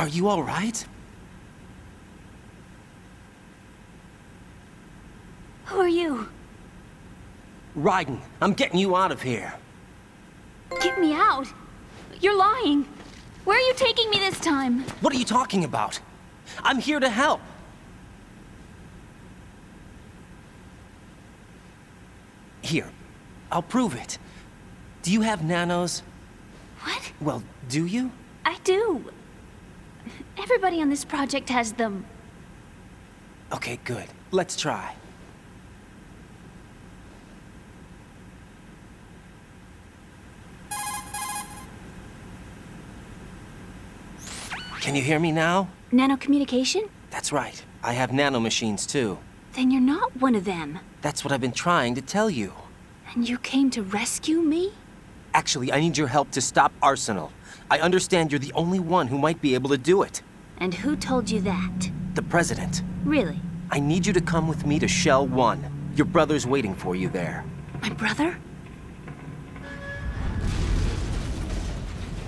Are you all right? Who are you? Raiden, I'm getting you out of here. Get me out! You're lying! Where are you taking me this time? What are you talking about? I'm here to help. Here, I'll prove it. Do you have nanos? What? Well, do you? I do. Everybody on this project has them. Okay, good. Let's try. Can you hear me now? Nanocommunication? That's right. I have nanomachines too. Then you're not one of them. That's what I've been trying to tell you. And you came to rescue me? Actually, I need your help to stop Arsenal. I understand you're the only one who might be able to do it. And who told you that? The President. Really? I need you to come with me to Shell 1. Your brother's waiting for you there. My brother?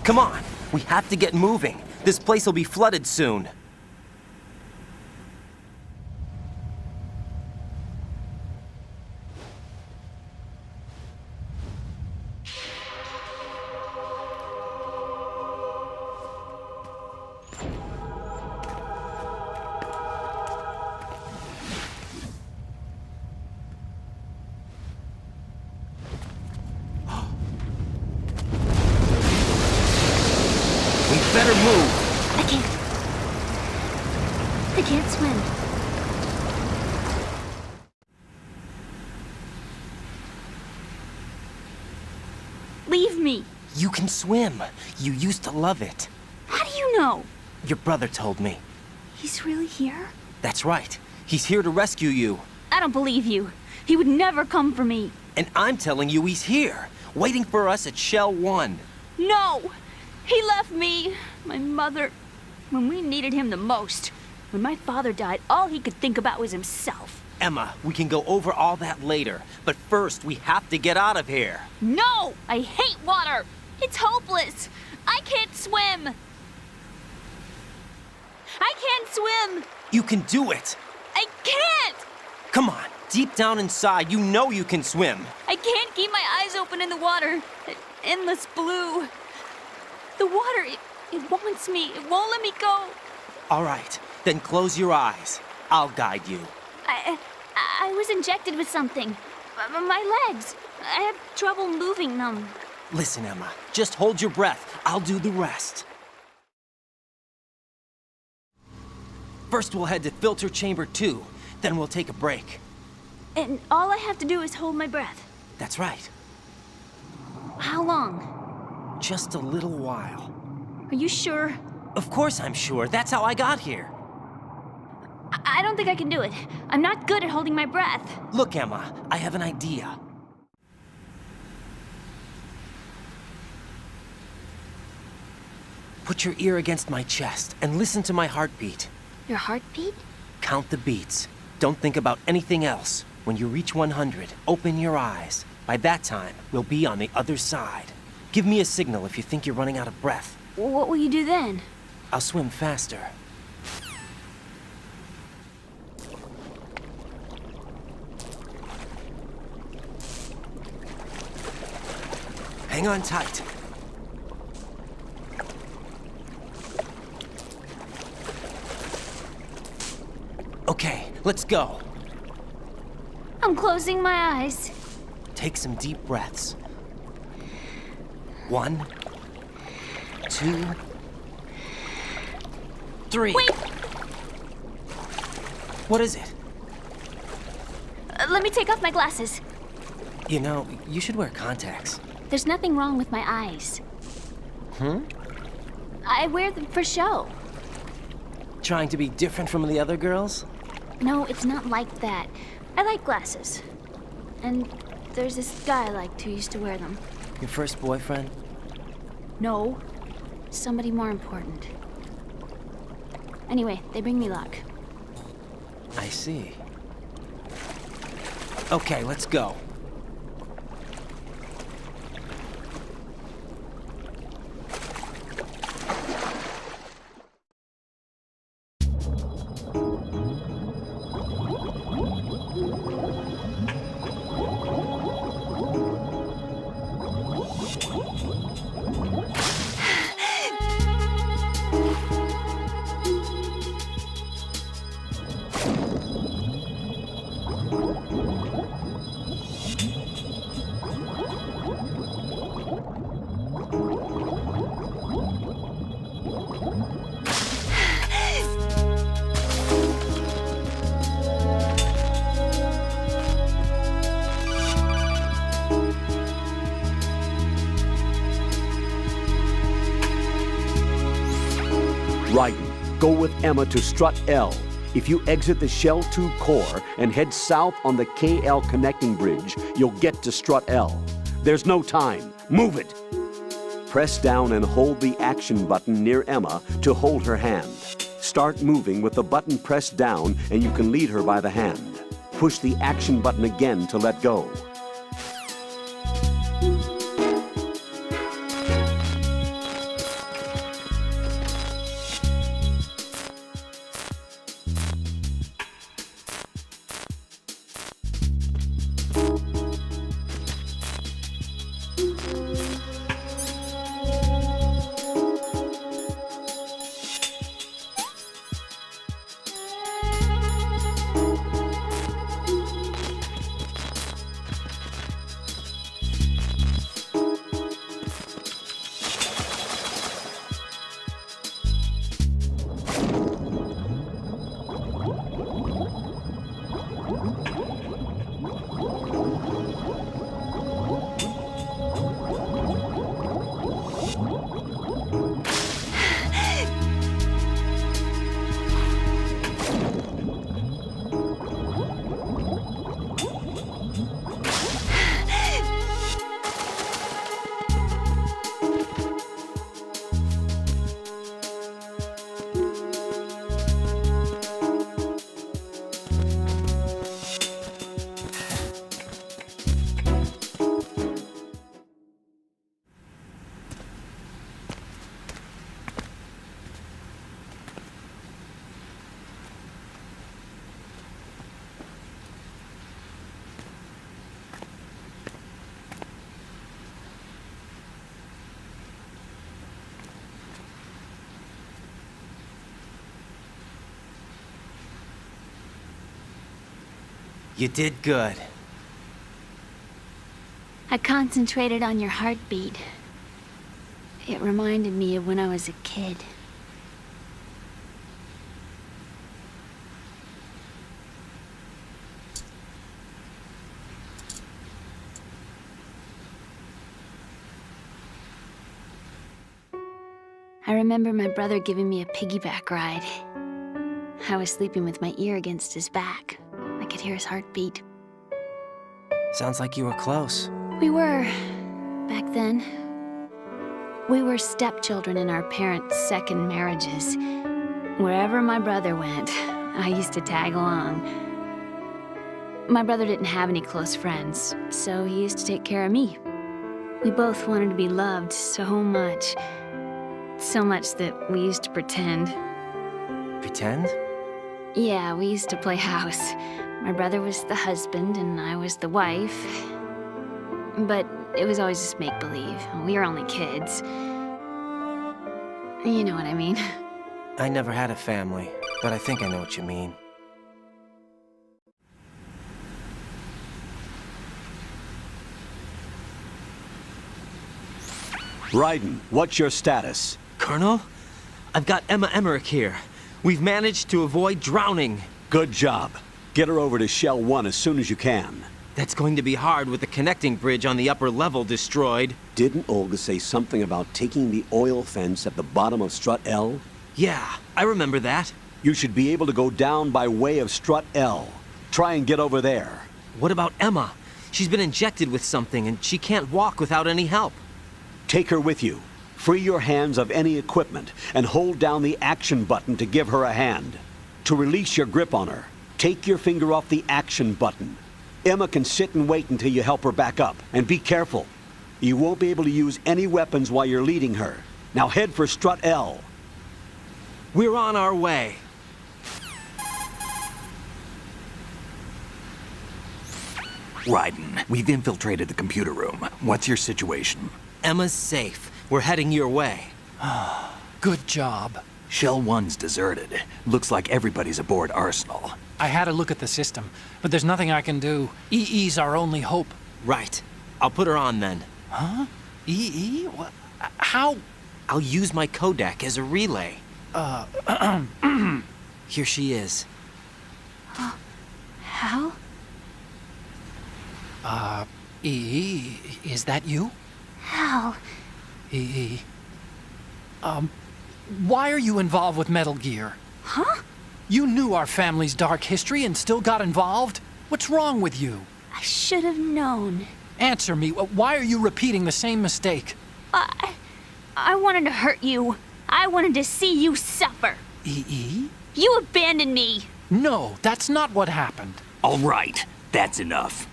Come on! We have to get moving. This place will be flooded soon. We better move! I can't. I can't swim. Leave me. You can swim. You used to love it. How do you know? Your brother told me. He's really here? That's right. He's here to rescue you. I don't believe you. He would never come for me. And I'm telling you he's here, waiting for us at Shell 1. No! He left me, my mother, when we needed him the most. When my father died, all he could think about was himself. Emma, we can go over all that later, but first we have to get out of here. No! I hate water! It's hopeless! I can't swim! I can't swim! You can do it. I can't! Come on, deep down inside, you know you can swim. I can't keep my eyes open in the water. Endless blue. The water, it wants me. It won't let me go. All right, then close your eyes. I'll guide you. I was injected with something. My legs. I have trouble moving them. Listen, Emma, just hold your breath. I'll do the rest. First, we'll head to Filter Chamber 2. Then we'll take a break. And all I have to do is hold my breath. That's right. How long? Just a little while. Are you sure? Of course I'm sure. That's how I got here. I don't think I can do it. I'm not good at holding my breath. Look, Emma, I have an idea. Put your ear against my chest and listen to my heartbeat. Your heartbeat? Count the beats. Don't think about anything else. When you reach 100, open your eyes. By that time, we'll be on the other side. Give me a signal if you think you're running out of breath. What will you do then? I'll swim faster. Hang on tight. Okay, let's go. I'm closing my eyes. Take some deep breaths. 1, 2, 3. Wait! What is it? Let me take off my glasses. You know, you should wear contacts. There's nothing wrong with my eyes. I wear them for show. Trying to be different from the other girls? No, it's not like that. I like glasses. And there's this guy I liked who used to wear them. Your first boyfriend? No, somebody more important. Anyway, they bring me luck. I see. Okay, let's go. Raiden, go with Emma to Strut L. If you exit the Shell 2 core and head south on the KL connecting bridge, you'll get to Strut L. There's no time. Move it! Press down and hold the action button near Emma to hold her hand. Start moving with the button pressed down and you can lead her by the hand. Push the action button again to let go. You did good. I concentrated on your heartbeat. It reminded me of when I was a kid. I remember my brother giving me a piggyback ride. I was sleeping with my ear against his back. I could hear his heartbeat. Sounds like you were close. We were, back then. We were stepchildren in our parents' second marriages. Wherever my brother went, I used to tag along. My brother didn't have any close friends, so he used to take care of me. We both wanted to be loved so much. So much that we used to pretend. Pretend? Yeah, we used to play house. My brother was the husband and I was the wife. But it was always just make-believe. We were only kids. You know what I mean. I never had a family, but I think I know what you mean. Raiden, what's your status? Colonel? I've got Emma Emmerich here. We've managed to avoid drowning. Good job. Get her over to Shell 1 as soon as you can. That's going to be hard with the connecting bridge on the upper level destroyed. Didn't Olga say something about taking the oil fence at the bottom of Strut L? Yeah, I remember that. You should be able to go down by way of Strut L. Try and get over there. What about Emma? She's been injected with something and she can't walk without any help. Take her with you. Free your hands of any equipment and hold down the action button to give her a hand. To release your grip on her, take your finger off the action button. Emma can sit and wait until you help her back up. And be careful. You won't be able to use any weapons while you're leading her. Now head for Strut L. We're on our way. Raiden, we've infiltrated the computer room. What's your situation? Emma's safe. We're heading your way. Good job. Shell 1's deserted. Looks like everybody's aboard Arsenal. I had a look at the system, but there's nothing I can do. EE's our only hope. Right. I'll put her on then. EE? What? How? I'll use my Kodak as a relay. Here she is. Hal? EE, is that you? Hal. EE. Why are you involved with Metal Gear? Huh? You knew our family's dark history and still got involved? What's wrong with you? I should have known. Answer me. Why are you repeating the same mistake? I wanted to hurt you. I wanted to see you suffer. EE? You abandoned me. No, that's not what happened. All right, that's enough.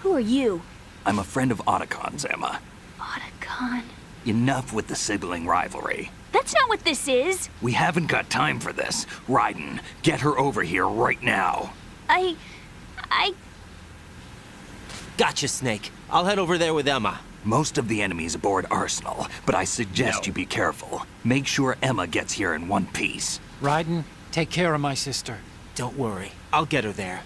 Who are you? I'm a friend of Otacon's, Emma. Otacon. Enough with the sibling rivalry. That's not what this is. We haven't got time for this. Raiden, get her over here right now. I... Gotcha, Snake. I'll head over there with Emma. Most of the enemy's aboard Arsenal, but I suggest you be careful. Make sure Emma gets here in one piece. Raiden, take care of my sister. Don't worry. I'll get her there.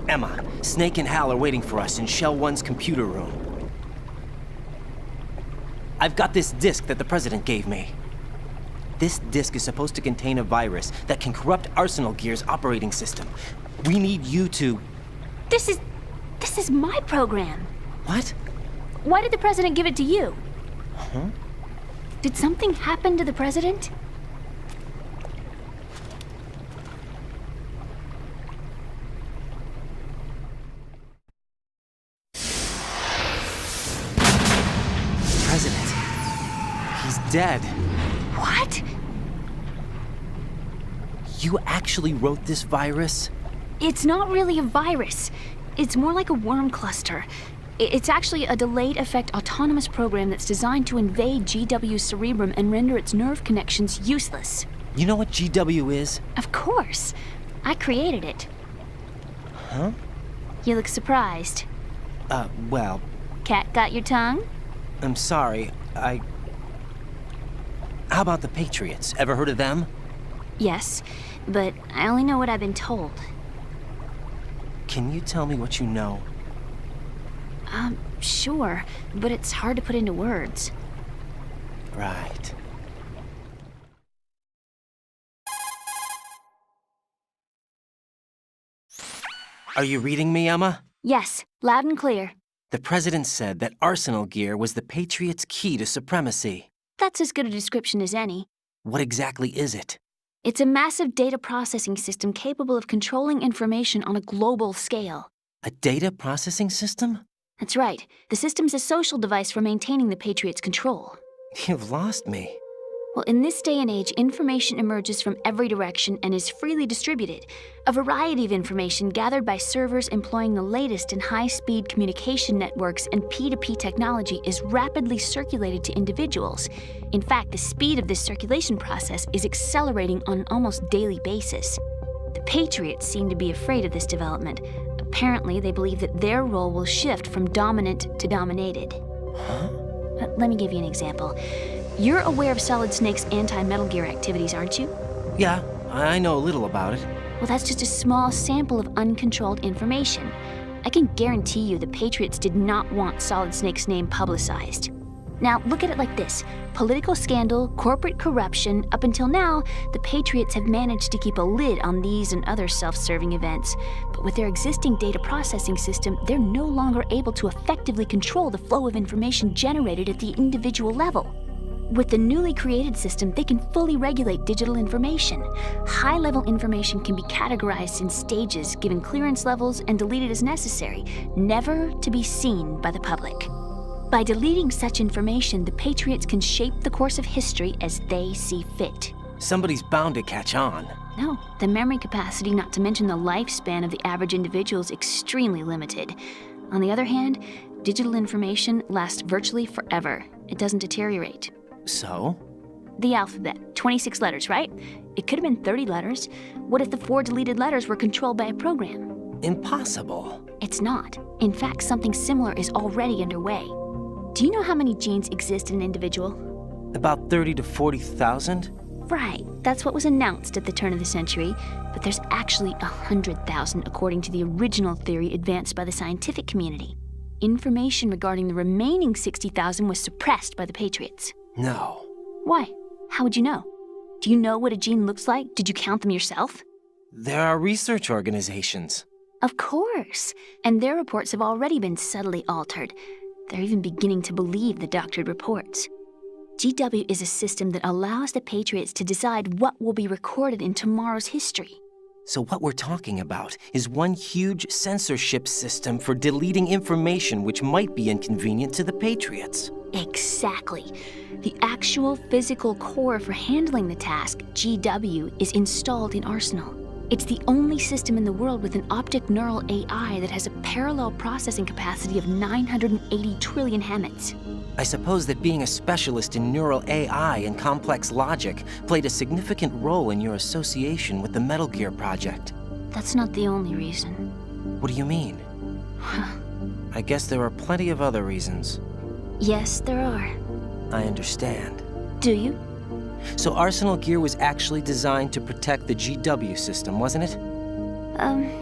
Emma, Snake and Hal are waiting for us in Shell 1's computer room. I've got this disk that the President gave me. This disk is supposed to contain a virus that can corrupt Arsenal Gear's operating system. We need you to... This is my program. What? Why did the President give it to you? Huh? Did something happen to the President? President. He's dead. What? You actually wrote this virus? It's not really a virus. It's more like a worm cluster. It's actually a delayed effect autonomous program that's designed to invade GW's cerebrum and render its nerve connections useless. You know what GW is? Of course. I created it. Huh? You look surprised. Well, Cat got your tongue? I'm sorry. How about the Patriots? Ever heard of them? Yes, but I only know what I've been told. Can you tell me what you know? Sure, but it's hard to put into words. Right. Are you reading me, Emma? Yes, loud and clear. The President said that Arsenal Gear was the Patriots' key to supremacy. That's as good a description as any. What exactly is it? It's a massive data processing system capable of controlling information on a global scale. A data processing system? That's right. The system's a social device for maintaining the Patriots' control. You've lost me. Well, in this day and age, information emerges from every direction and is freely distributed. A variety of information gathered by servers employing the latest in high-speed communication networks and P2P technology is rapidly circulated to individuals. In fact, the speed of this circulation process is accelerating on an almost daily basis. The Patriots seem to be afraid of this development. Apparently, they believe that their role will shift from dominant to dominated. Huh? Let me give you an example. You're aware of Solid Snake's anti-Metal Gear activities, aren't you? Yeah, I know a little about it. Well, that's just a small sample of uncontrolled information. I can guarantee you the Patriots did not want Solid Snake's name publicized. Now, look at it like this. Political scandal, corporate corruption, up until now, the Patriots have managed to keep a lid on these and other self-serving events. But with their existing data processing system, they're no longer able to effectively control the flow of information generated at the individual level. With the newly created system, they can fully regulate digital information. High-level information can be categorized in stages, given clearance levels, and deleted as necessary, never to be seen by the public. By deleting such information, the Patriots can shape the course of history as they see fit. Somebody's bound to catch on. No, the memory capacity, not to mention the lifespan of the average individual, is extremely limited. On the other hand, digital information lasts virtually forever. It doesn't deteriorate. So? The alphabet, 26 letters, right? It could have been 30 letters. What if the 4 deleted letters were controlled by a program? Impossible. It's not. In fact, something similar is already underway. Do you know how many genes exist in an individual? About 30 to 40,000? Right, that's what was announced at the turn of the century, but there's actually 100,000 according to the original theory advanced by the scientific community. Information regarding the remaining 60,000 was suppressed by the Patriots. No. Why? How would you know? Do you know what a gene looks like? Did you count them yourself? There are research organizations. Of course, and their reports have already been subtly altered. They're even beginning to believe the doctored reports. GW is a system that allows the Patriots to decide what will be recorded in tomorrow's history. So what we're talking about is one huge censorship system for deleting information which might be inconvenient to the Patriots. Exactly. The actual physical core for handling the task, GW, is installed in Arsenal. It's the only system in the world with an optic neural AI that has a parallel processing capacity of 980 trillion Hamets. I suppose that being a specialist in neural AI and complex logic played a significant role in your association with the Metal Gear project. That's not the only reason. What do you mean? I guess there are plenty of other reasons. Yes, there are. I understand. Do you? So Arsenal Gear was actually designed to protect the GW system, wasn't it?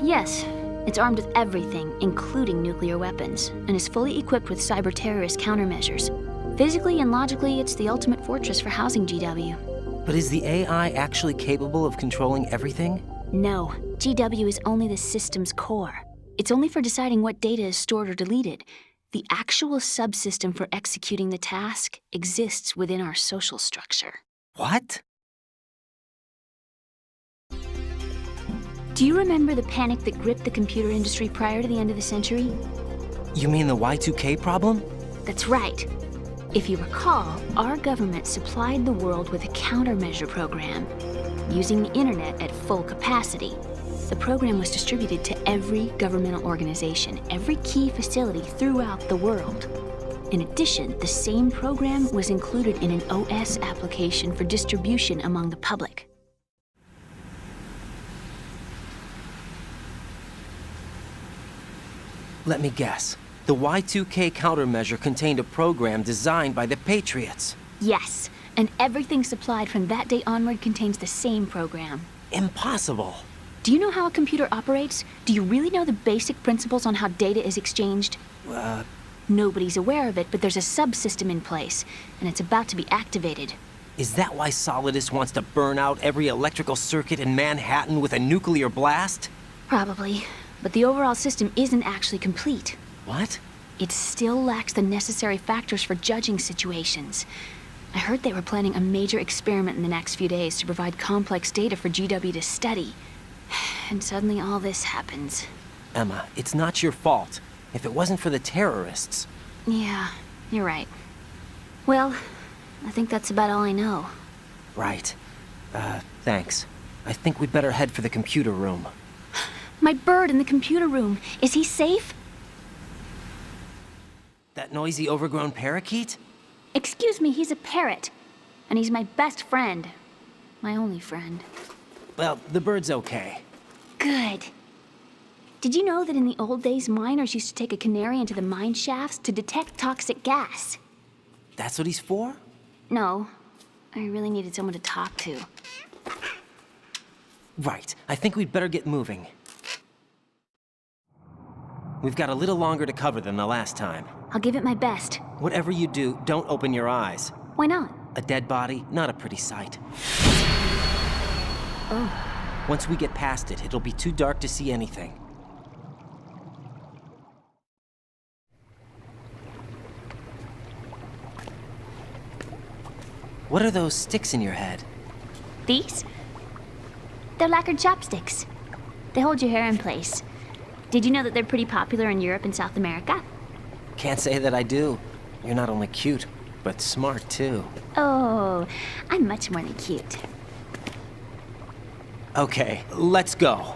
Yes. It's armed with everything, including nuclear weapons, and is fully equipped with cyber-terrorist countermeasures. Physically and logically, it's the ultimate fortress for housing GW. But is the AI actually capable of controlling everything? No, GW is only the system's core. It's only for deciding what data is stored or deleted. The actual subsystem for executing the task exists within our social structure. What? Do you remember the panic that gripped the computer industry prior to the end of the century? You mean the Y2K problem? That's right. If you recall, our government supplied the world with a countermeasure program, using the internet at full capacity. The program was distributed to every governmental organization, every key facility throughout the world. In addition, the same program was included in an OS application for distribution among the public. Let me guess. The Y2K countermeasure contained a program designed by the Patriots. Yes, and everything supplied from that day onward contains the same program. Impossible. Do you know how a computer operates? Do you really know the basic principles on how data is exchanged? Nobody's aware of it, but there's a subsystem in place, and it's about to be activated. Is that why Solidus wants to burn out every electrical circuit in Manhattan with a nuclear blast? Probably, but the overall system isn't actually complete. What? It still lacks the necessary factors for judging situations. I heard they were planning a major experiment in the next few days to provide complex data for GW to study. And suddenly all this happens. Emma, it's not your fault. If it wasn't for the terrorists... Yeah, you're right. Well, I think that's about all I know. Right. Thanks. I think we'd better head for the computer room. My bird in the computer room. Is he safe? That noisy, overgrown parakeet? Excuse me, he's a parrot. And he's my best friend. My only friend. Well, the bird's okay. Good. Did you know that in the old days, miners used to take a canary into the mine shafts to detect toxic gas? That's what he's for? No. I really needed someone to talk to. Right. I think we'd better get moving. We've got a little longer to cover than the last time. I'll give it my best. Whatever you do, don't open your eyes. Why not? A dead body, not a pretty sight. Oh. Once we get past it, it'll be too dark to see anything. What are those sticks in your head? These? They're lacquered chopsticks. They hold your hair in place. Did you know that they're pretty popular in Europe and South America? Can't say that I do. You're not only cute, but smart too. Oh, I'm much more than cute. Okay, let's go.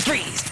Freeze!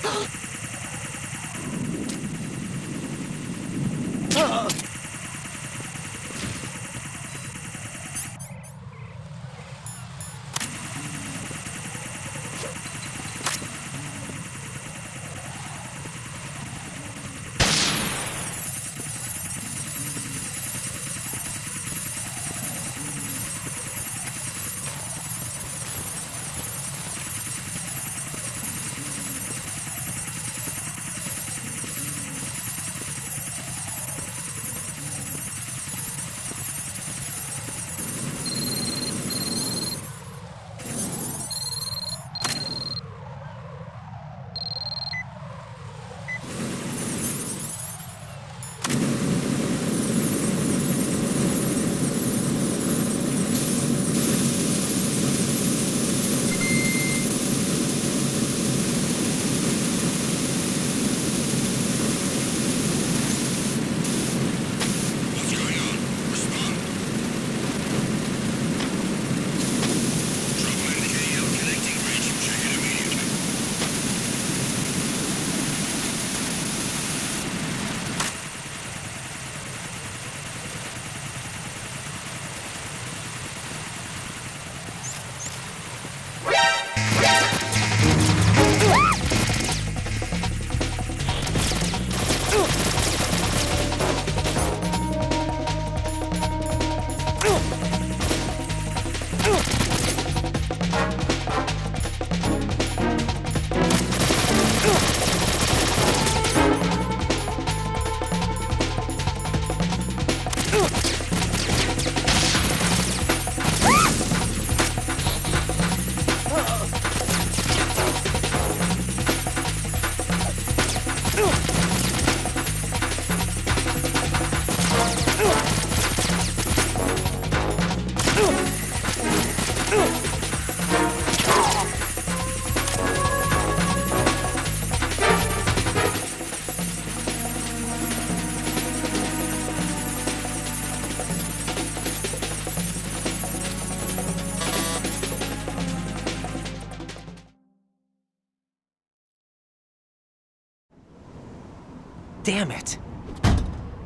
Damn it.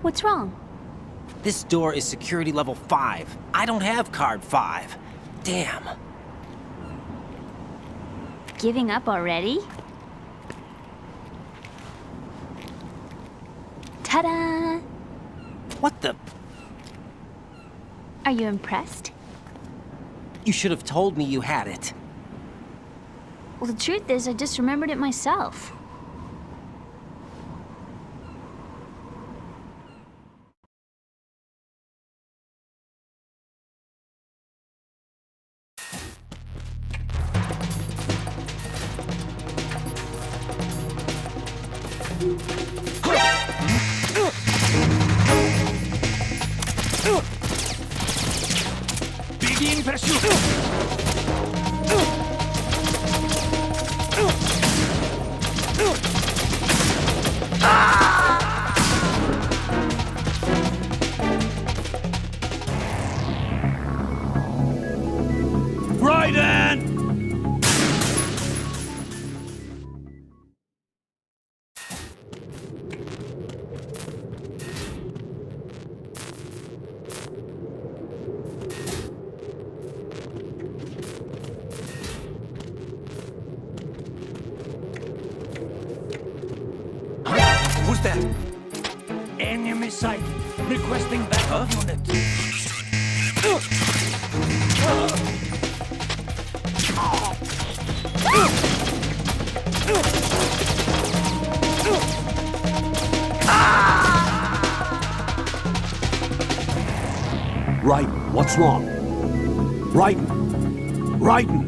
What's wrong? This door is security level 5. I don't have card 5. Damn. Giving up already? Ta-da! What the? Are you impressed? You should have told me you had it. Well, the truth is, I just remembered it myself. Begin pursuit! Raiden! Who's that? Enemy sighted. Requesting backup unit. Raiden, what's wrong? Raiden! Raiden!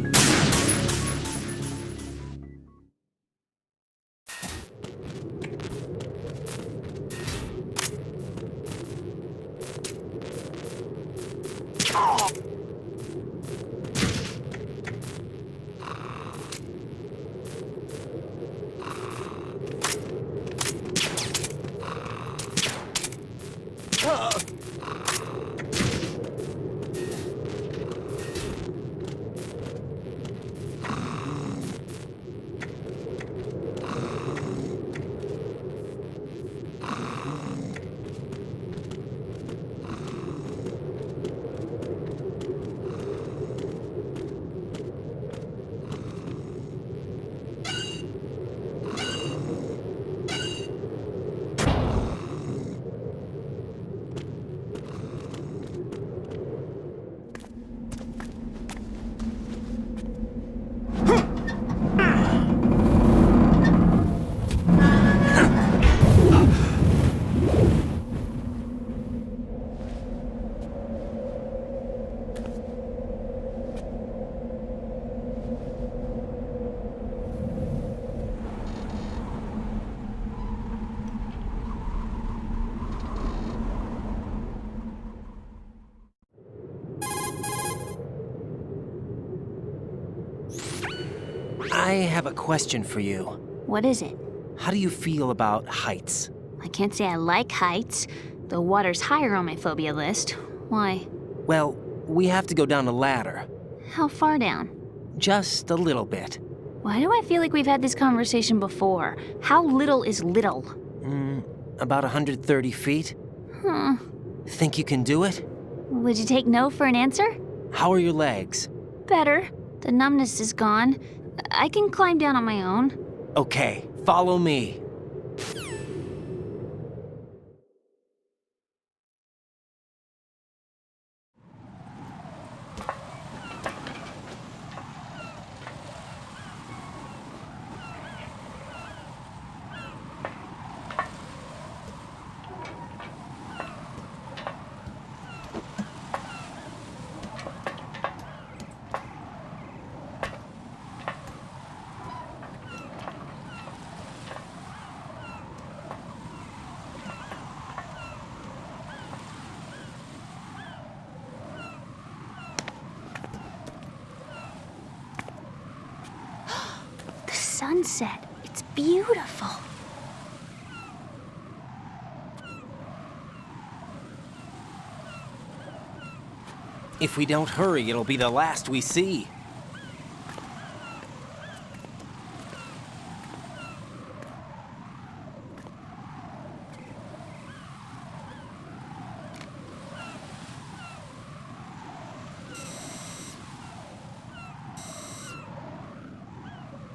I have a question for you. What is it? How do you feel about heights? I can't say I like heights. The water's higher on my phobia list. Why? Well, we have to go down a ladder. How far down? Just a little bit. Why do I feel like we've had this conversation before? How little is little? About 130 feet. Huh. Think you can do it? Would you take no for an answer? How are your legs? Better. The numbness is gone. I can climb down on my own. Okay, follow me. Sunset. It's beautiful. If we don't hurry, it'll be the last we see.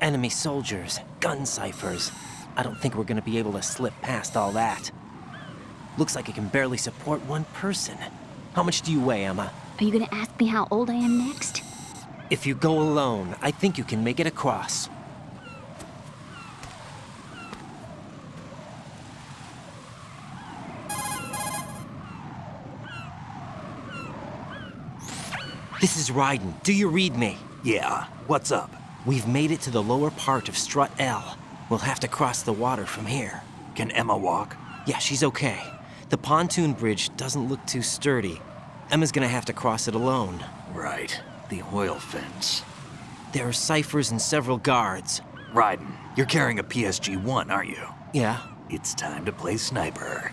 Enemy soldiers, gun ciphers. I don't think we're gonna be able to slip past all that. Looks like it can barely support one person. How much do you weigh, Emma? Are you gonna ask me how old I am next? If you go alone, I think you can make it across. This is Raiden. Do you read me? Yeah, what's up? We've made it to the lower part of Strut L. We'll have to cross the water from here. Can Emma walk? Yeah, she's okay. The pontoon bridge doesn't look too sturdy. Emma's gonna have to cross it alone. Right, the oil fence. There are ciphers and several guards. Raiden, you're carrying a PSG-1, aren't you? Yeah, It's time to play sniper.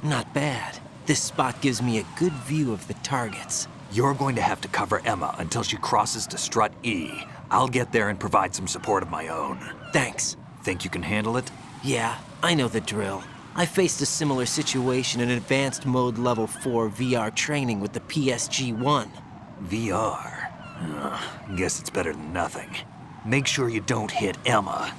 not bad. This spot gives me a good view of the targets. You're going to have to cover Emma until she crosses to Strut E. I'll get there and provide some support of my own. Thanks. Think you can handle it? Yeah, I know the drill. I faced a similar situation in Advanced Mode Level 4 VR training with the PSG-1. VR. Guess it's better than nothing. Make sure you don't hit Emma.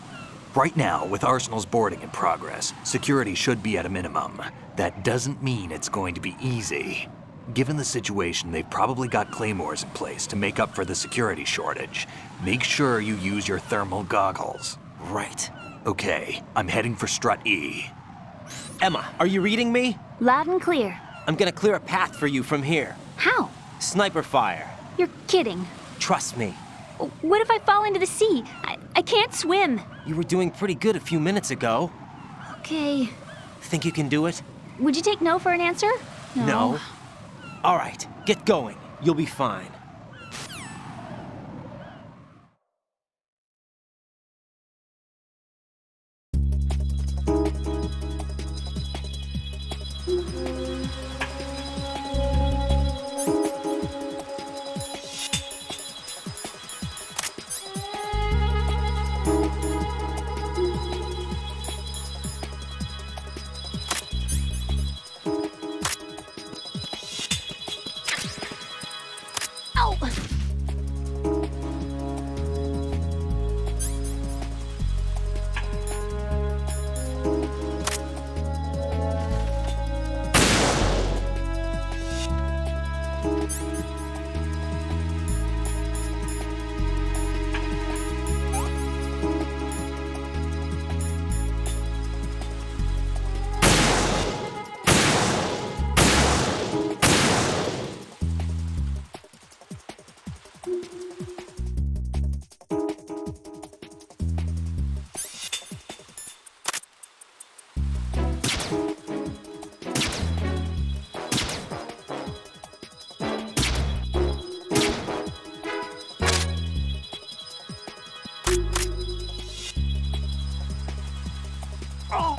Right now, with Arsenal's boarding in progress, security should be at a minimum. That doesn't mean it's going to be easy. Given the situation, they've probably got claymores in place to make up for the security shortage. Make sure you use your thermal goggles. Right. Okay, I'm heading for Strut E. Emma, are you reading me? Loud and clear. I'm gonna clear a path for you from here. How? Sniper fire. You're kidding. Trust me. What if I fall into the sea? I can't swim. You were doing pretty good a few minutes ago. Okay. Think you can do it? Would you take no for an answer? No. All right, get going. You'll be fine. Ow!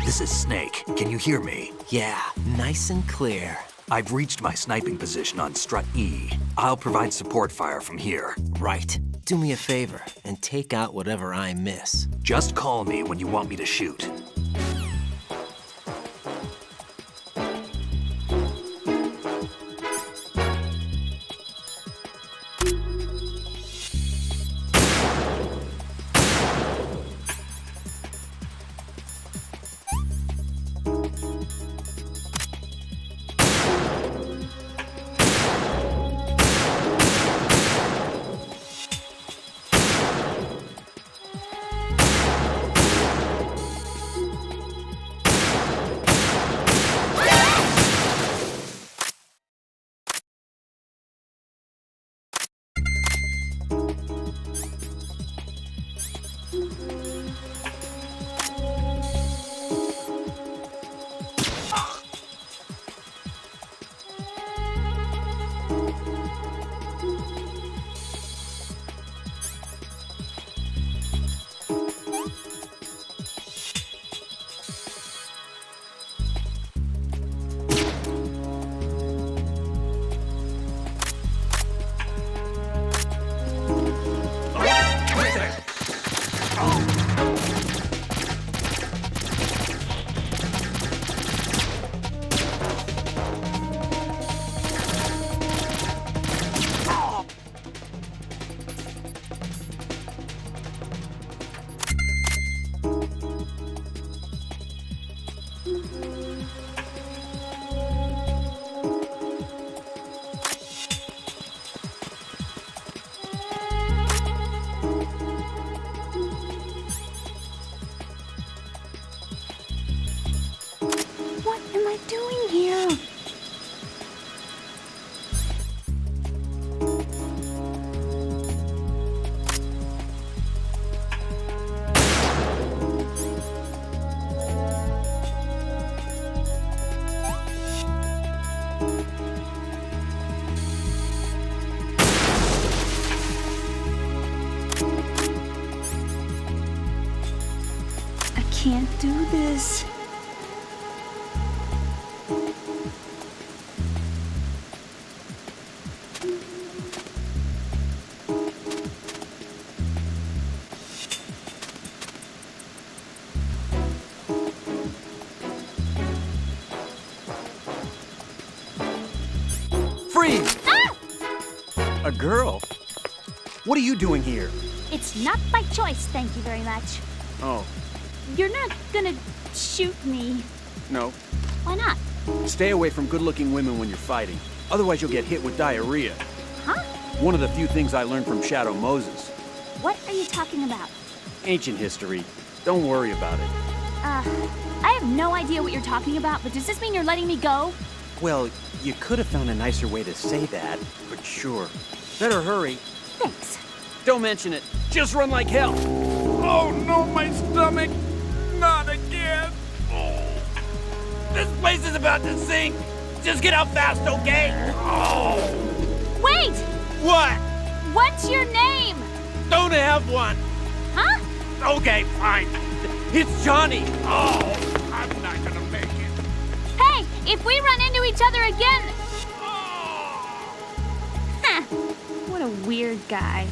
This is Snake. Can you hear me? Yeah, nice and clear. I've reached my sniping position on Strut E. I'll provide support fire from here. Right. Do me a favor and take out whatever I miss. Just call me when you want me to shoot. What am I doing here? I can't do this. Freeze! A girl? What are you doing here? It's not by choice, thank you very much. Oh, You're not gonna shoot me. no. Why not? Stay away from good-looking women when you're fighting. Otherwise, you'll get hit with diarrhea. Huh? One of the few things I learned from Shadow Moses. What are you talking about? Ancient history. Don't worry about it. I have no idea what you're talking about, but does this mean you're letting me go? Well, you could have found a nicer way to say that, but sure. Better hurry. Thanks. Don't mention it. Just run like hell. Oh no, my stomach! Not again! Oh. This place is about to sink! Just get out fast, okay? Oh! Wait! What? What's your name? Don't have one! Huh? Okay, fine. It's Johnny! Oh, I'm not gonna make it. Hey, if we run into each other again... Huh. What a weird guy.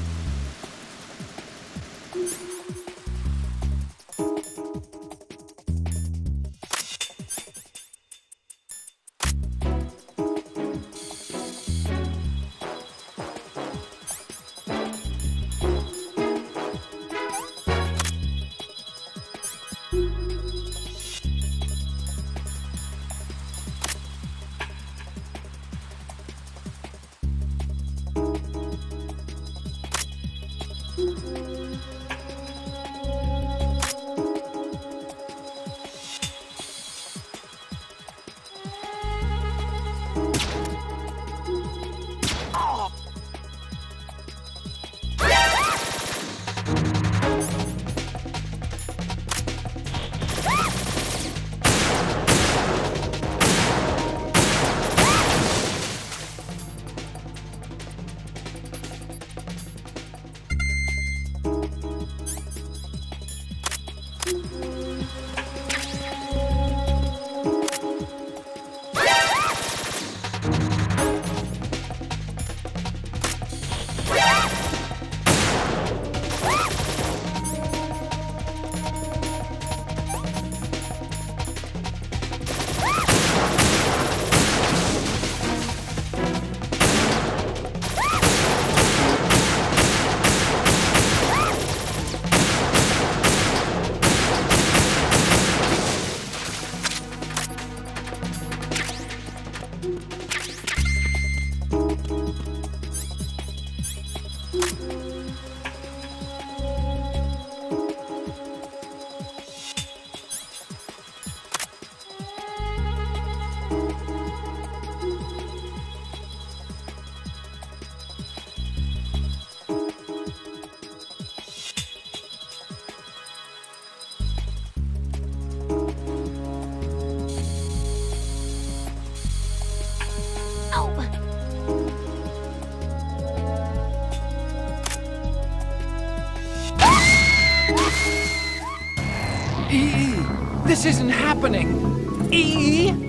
This isn't happening. E!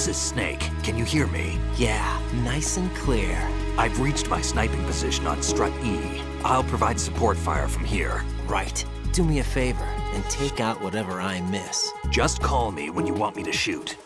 This is Snake. Can you hear me? Yeah, nice and clear. I've reached my sniping position on Strut E. I'll provide support fire from here. Right. Do me a favor and take out whatever I miss. Just call me when you want me to shoot.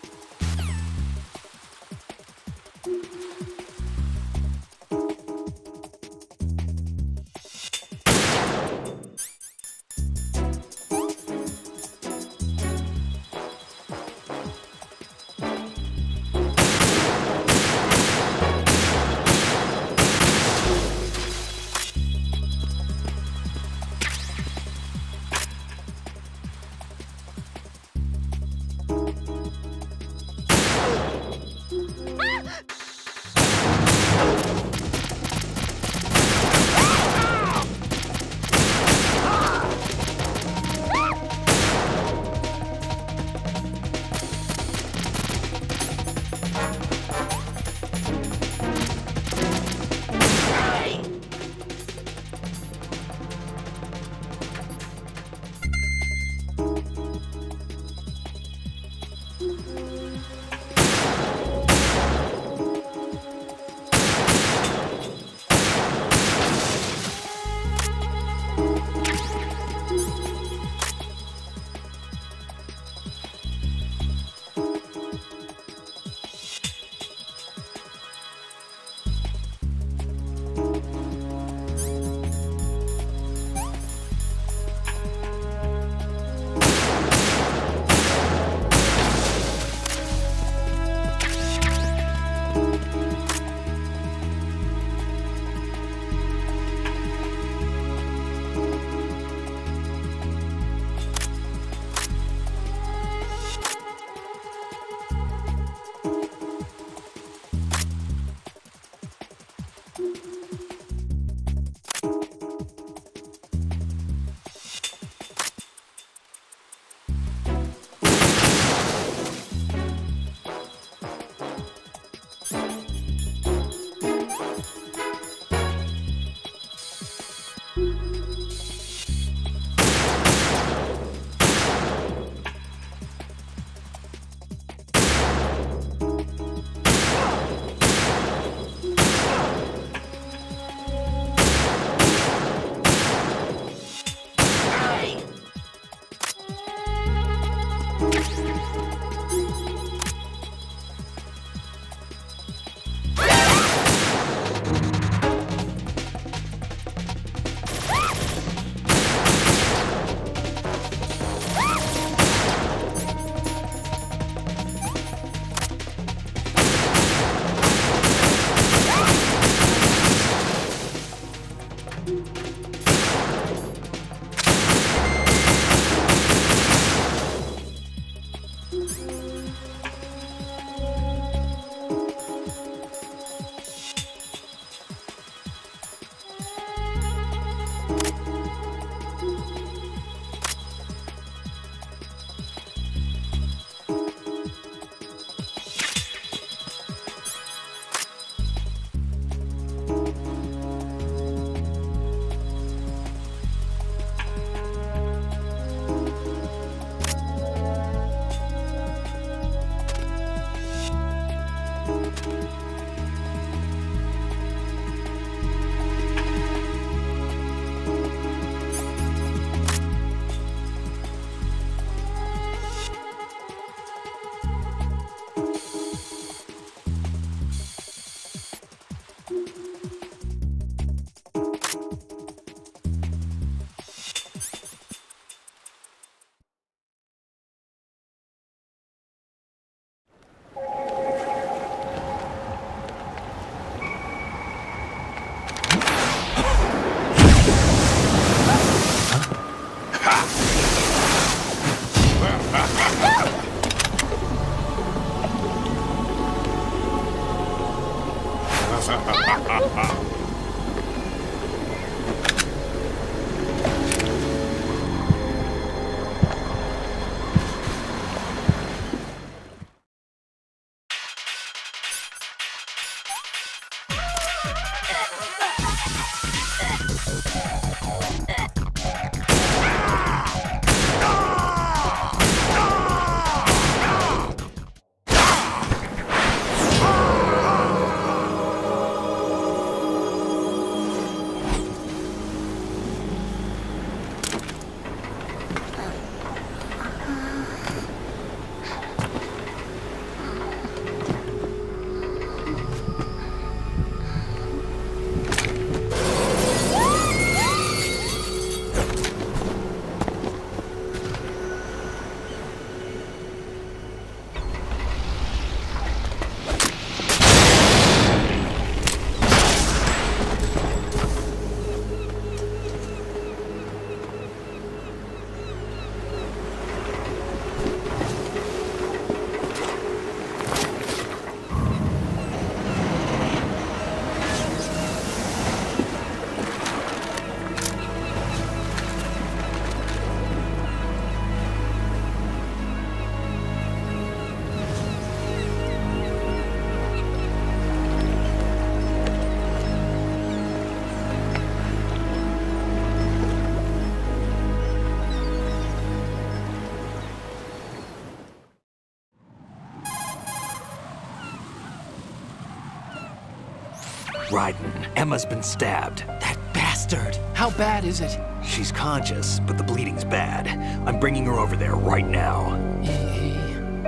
Raiden, Emma's been stabbed. That bastard! How bad is it? She's conscious, but the bleeding's bad. I'm bringing her over there right now.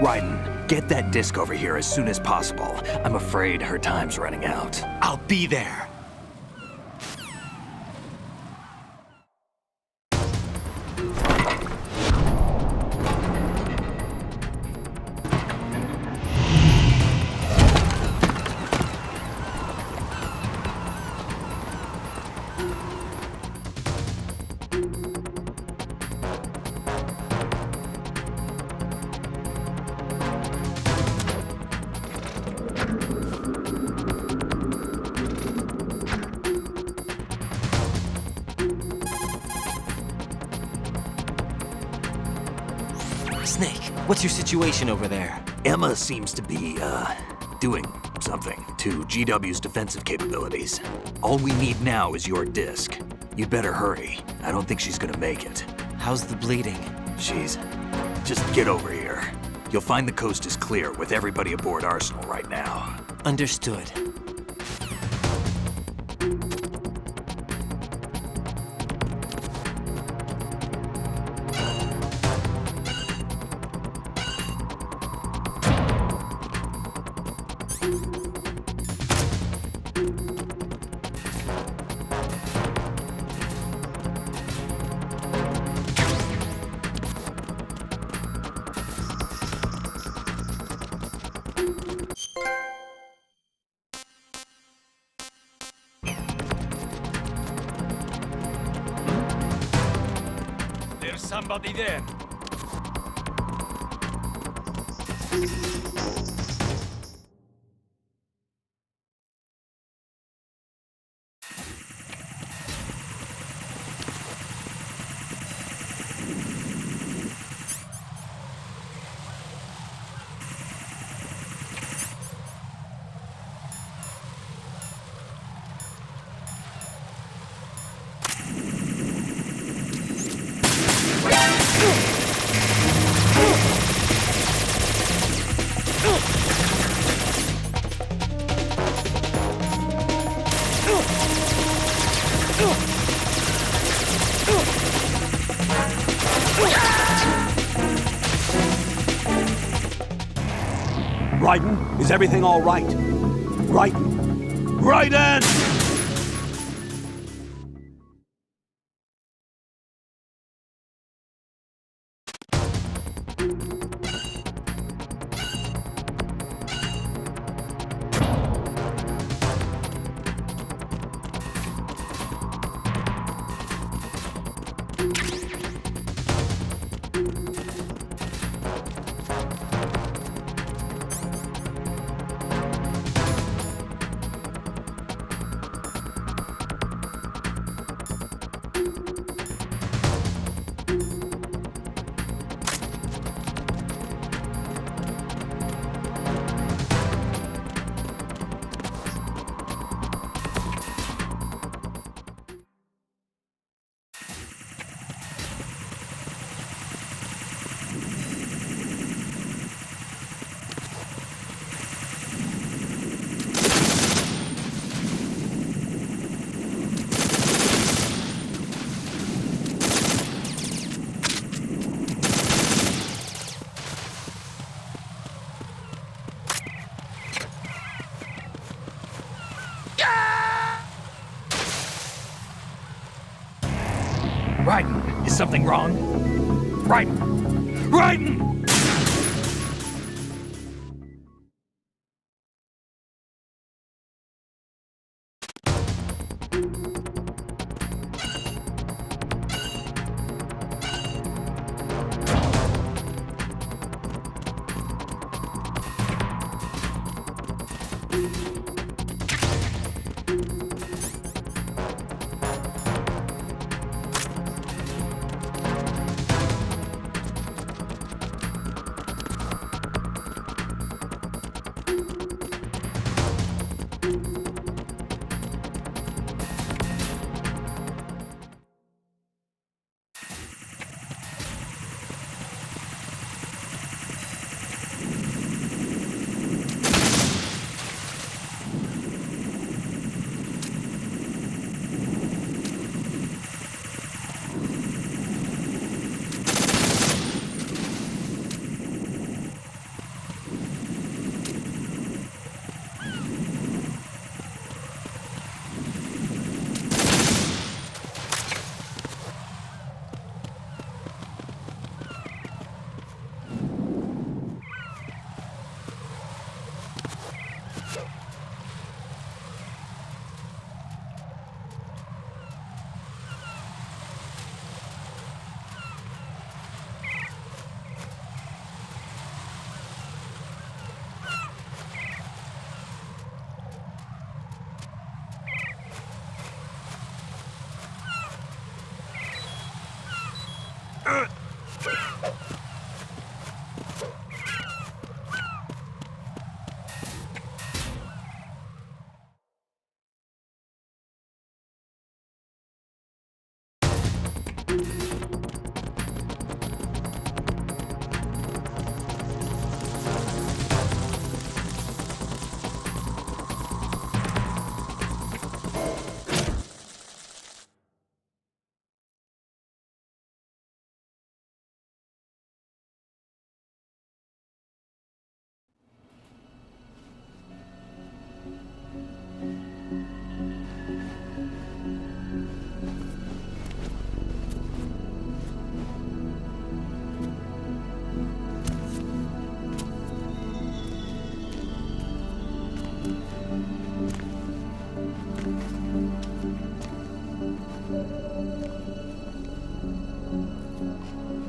Raiden, get that disc over here as soon as possible. I'm afraid her time's running out. I'll be there. Snake, what's your situation over there? Emma seems to be, doing something to GW's defensive capabilities. All we need now is your disc. You'd better hurry. I don't think she's gonna make it. How's the bleeding? Just get over here. You'll find the coast is clear with everybody aboard Arsenal right now. Understood. There's somebody there. Raiden, is everything all right? Raiden! Raiden! Raiden, is something wrong? Raiden! Raiden!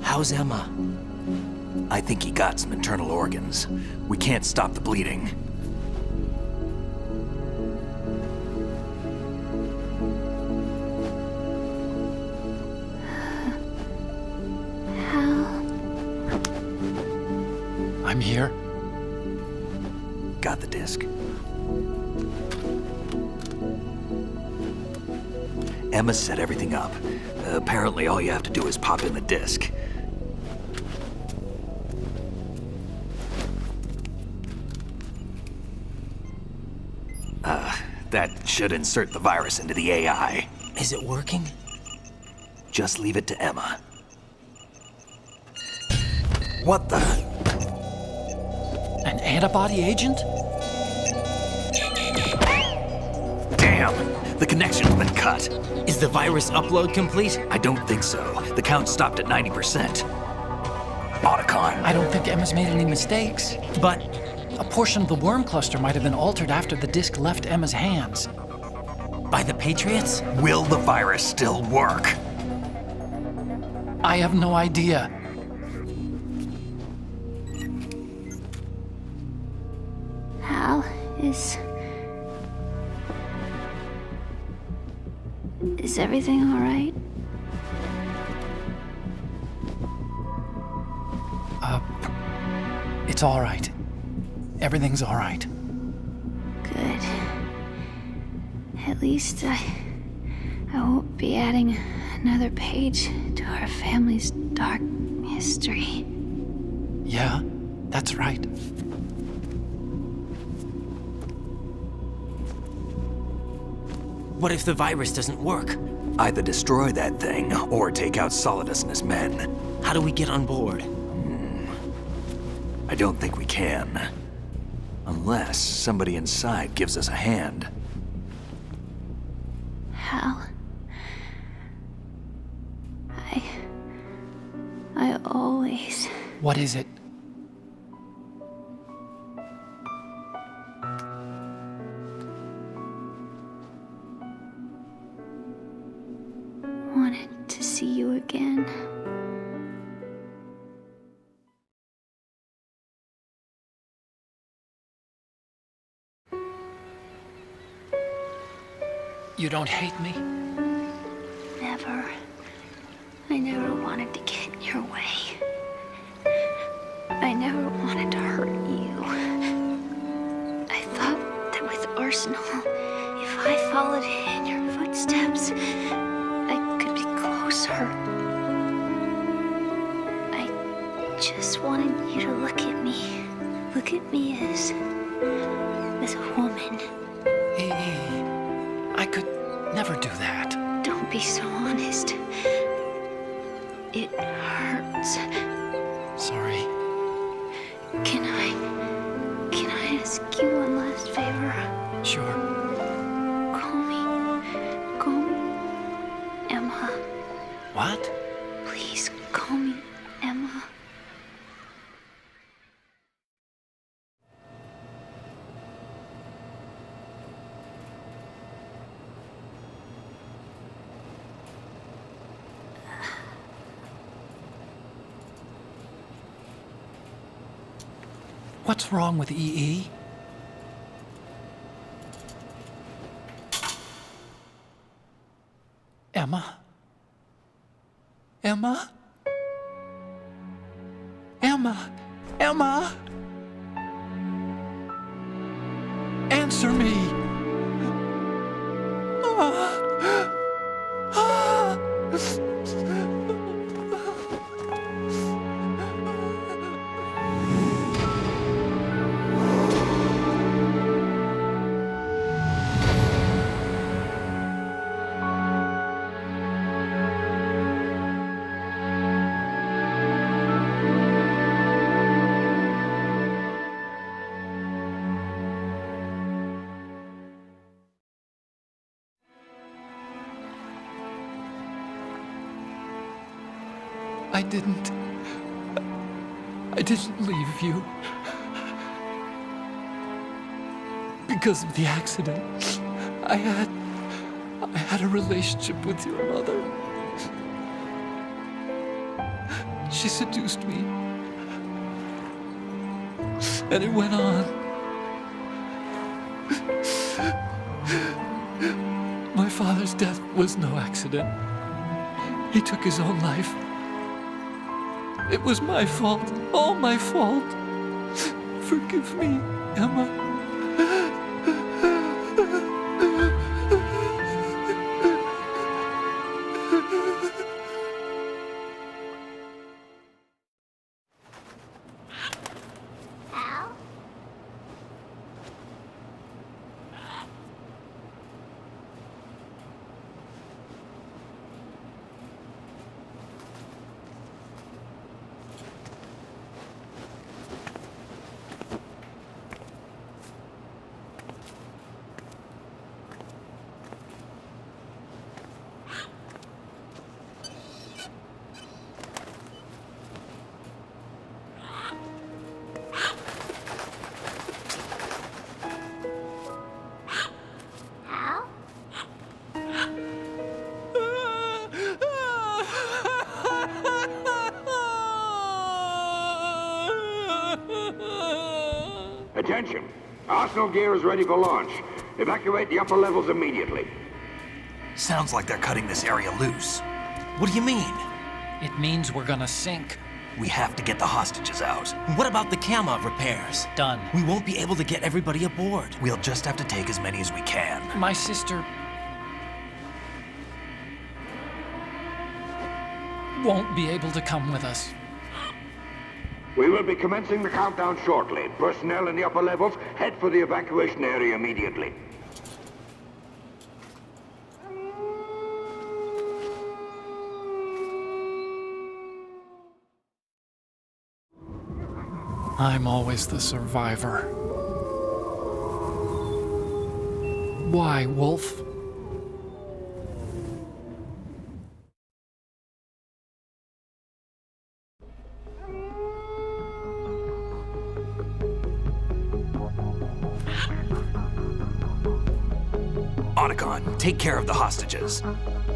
How's Emma? I think he got some internal organs. We can't stop the bleeding. I'm here. Got the disc. Emma set everything up. Apparently all you have to do is pop in the disc. That should insert the virus into the AI. Is it working? Just leave it to Emma. What the? An antibody agent? Damn! The connection's been cut. Is the virus upload complete? I don't think so. The count stopped at 90%. Otacon. I don't think Emma's made any mistakes. But A portion of the worm cluster might have been altered after the disc left Emma's hands. by the Patriots? Will the virus still work? I have no idea. Hal, is everything all right? It's all right. Everything's all right. Good. At least I won't be adding another page to our family's dark history. Yeah, that's right. What if the virus doesn't work? Either destroy that thing, or take out Solidus and his men. How do we get on board? I don't think we can. Unless somebody inside gives us a hand. please. What is it? Wanted to see you again. You don't hate me? Never. I never wanted to get in your way. I never wanted to hurt you. I thought that with Arsenal, if I followed in your footsteps, I could be closer. I just wanted you to look at me. Look at me as a woman. I could never do that. Don't be so honest. It hurts. Sorry. Can I ask you one last favor? Sure. Call me Emma. What? Please call me Emma. What's wrong with EE? Emma? Emma? Emma? Emma? Answer me! I didn't leave you. Because of the accident, I had a relationship with your mother. She seduced me. And it went on. My father's death was no accident. He took his own life. It was my fault, all my fault. Forgive me, Emma. Attention! Arsenal gear is ready for launch. Evacuate the upper levels immediately. Sounds like they're cutting this area loose. What do you mean? It means we're gonna sink. We have to get the hostages out. What about the camo repairs? Done. We won't be able to get everybody aboard. We'll just have to take as many as we can. My sister won't be able to come with us. We will be commencing the countdown shortly. Personnel in the upper levels, head for the evacuation area immediately. I'm always the survivor. Why, Wolf? Otacon, take care of the hostages.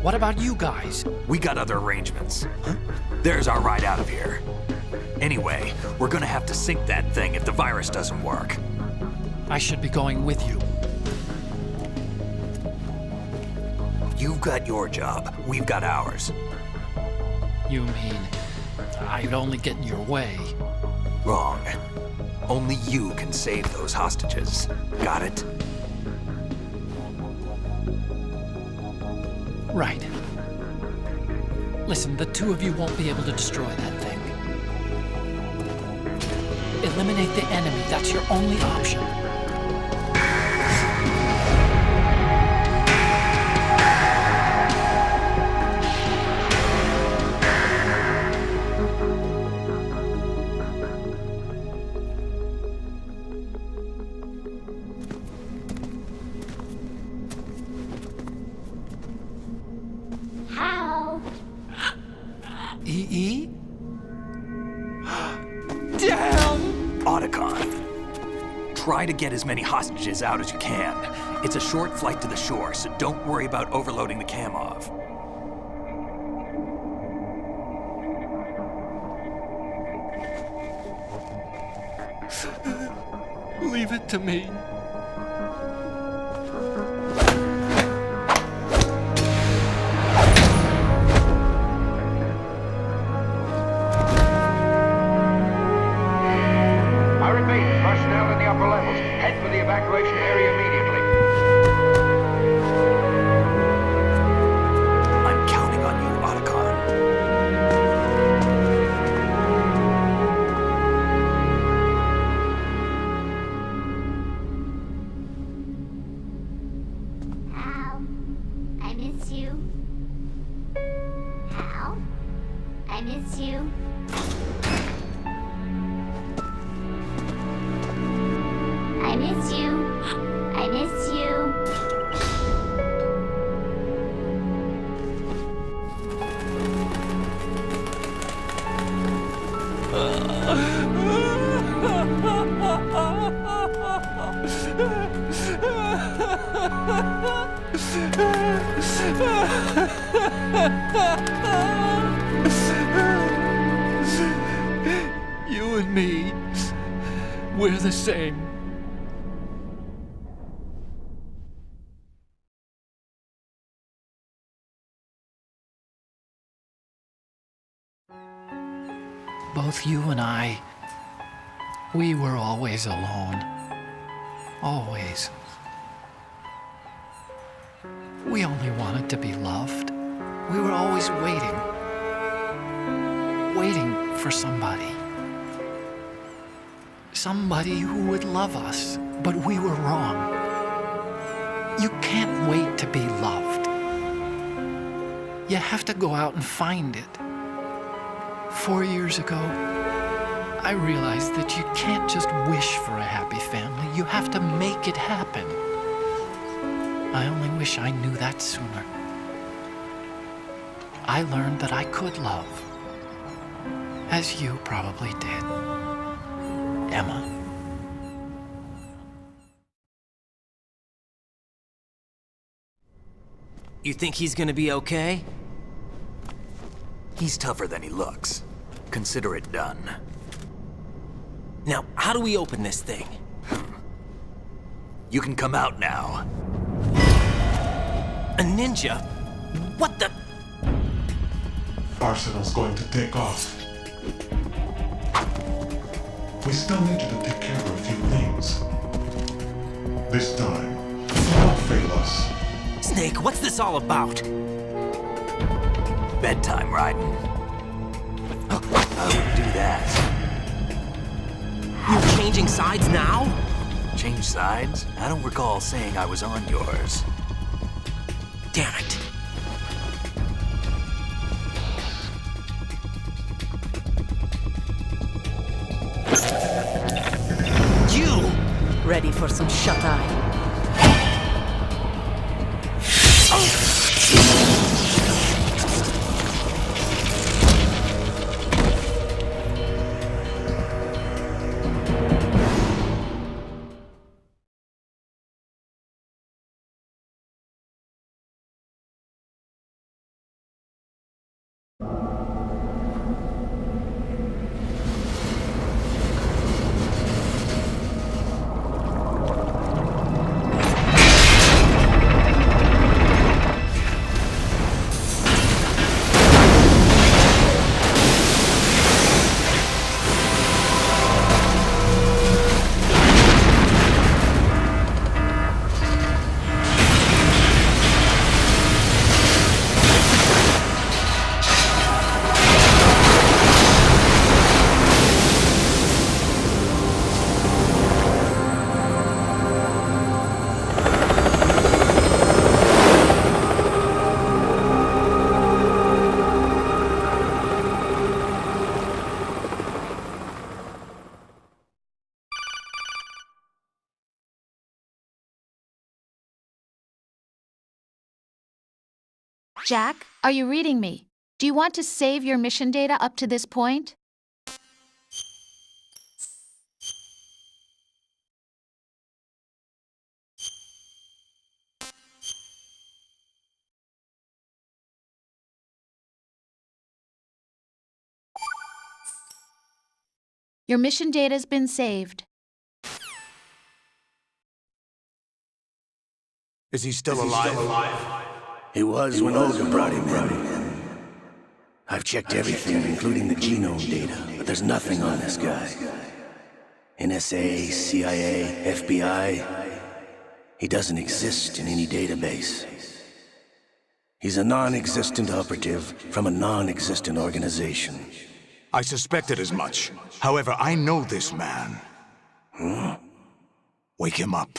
What about you guys? We got other arrangements. There's our ride out of here. Anyway, we're gonna have to sink that thing if the virus doesn't work. I should be going with you. You've got your job, we've got ours. You mean I'd only get in your way? Wrong. Only you can save those hostages. Got it? Right. Listen, the two of you won't be able to destroy that thing. Eliminate the enemy. That's your only option. How? EE? Damn! Otacon. Try to get as many hostages out as you can. It's a short flight to the shore, so don't worry about overloading the Kamov. Leave it to me. I repeat, personnel in the upper levels, head for the evacuation area immediately. I'm counting on you, Otacon. Hal, I miss you. Hal, I miss you. I miss you. I miss you. You and me, we're the same. Both you and I, we were always alone. Always. We only wanted to be loved. We were always waiting. Waiting for somebody. Somebody who would love us, but we were wrong. You can't wait to be loved. You have to go out and find it. 4 years ago, I realized that you can't just wish for a happy family. You have to make it happen. I only wish I knew that sooner. I learned that I could love, as you probably did, Emma. You think he's gonna be okay? He's tougher than he looks. Consider it done. Now, how do we open this thing? You can come out now. A ninja? What the? Arsenal's going to take off. We still need you to take care of a few things. This time, don't fail us. Snake, what's this all about? Bedtime, Raiden. I wouldn't do that. You're changing sides now? Change sides? I don't recall saying I was on yours. Damn it. You! Ready for some shut-eye? Jack, are you reading me? Do you want to save your mission data up to this point? Your mission data's been saved. Is he still alive? He was when Olga brought him in. I've checked everything, including the genome data, but there's nothing on this guy. NSA, CIA, FBI. He doesn't exist in any database. He's a non-existent operative from a non-existent organization. I suspected as much. However, I know this man. Wake him up.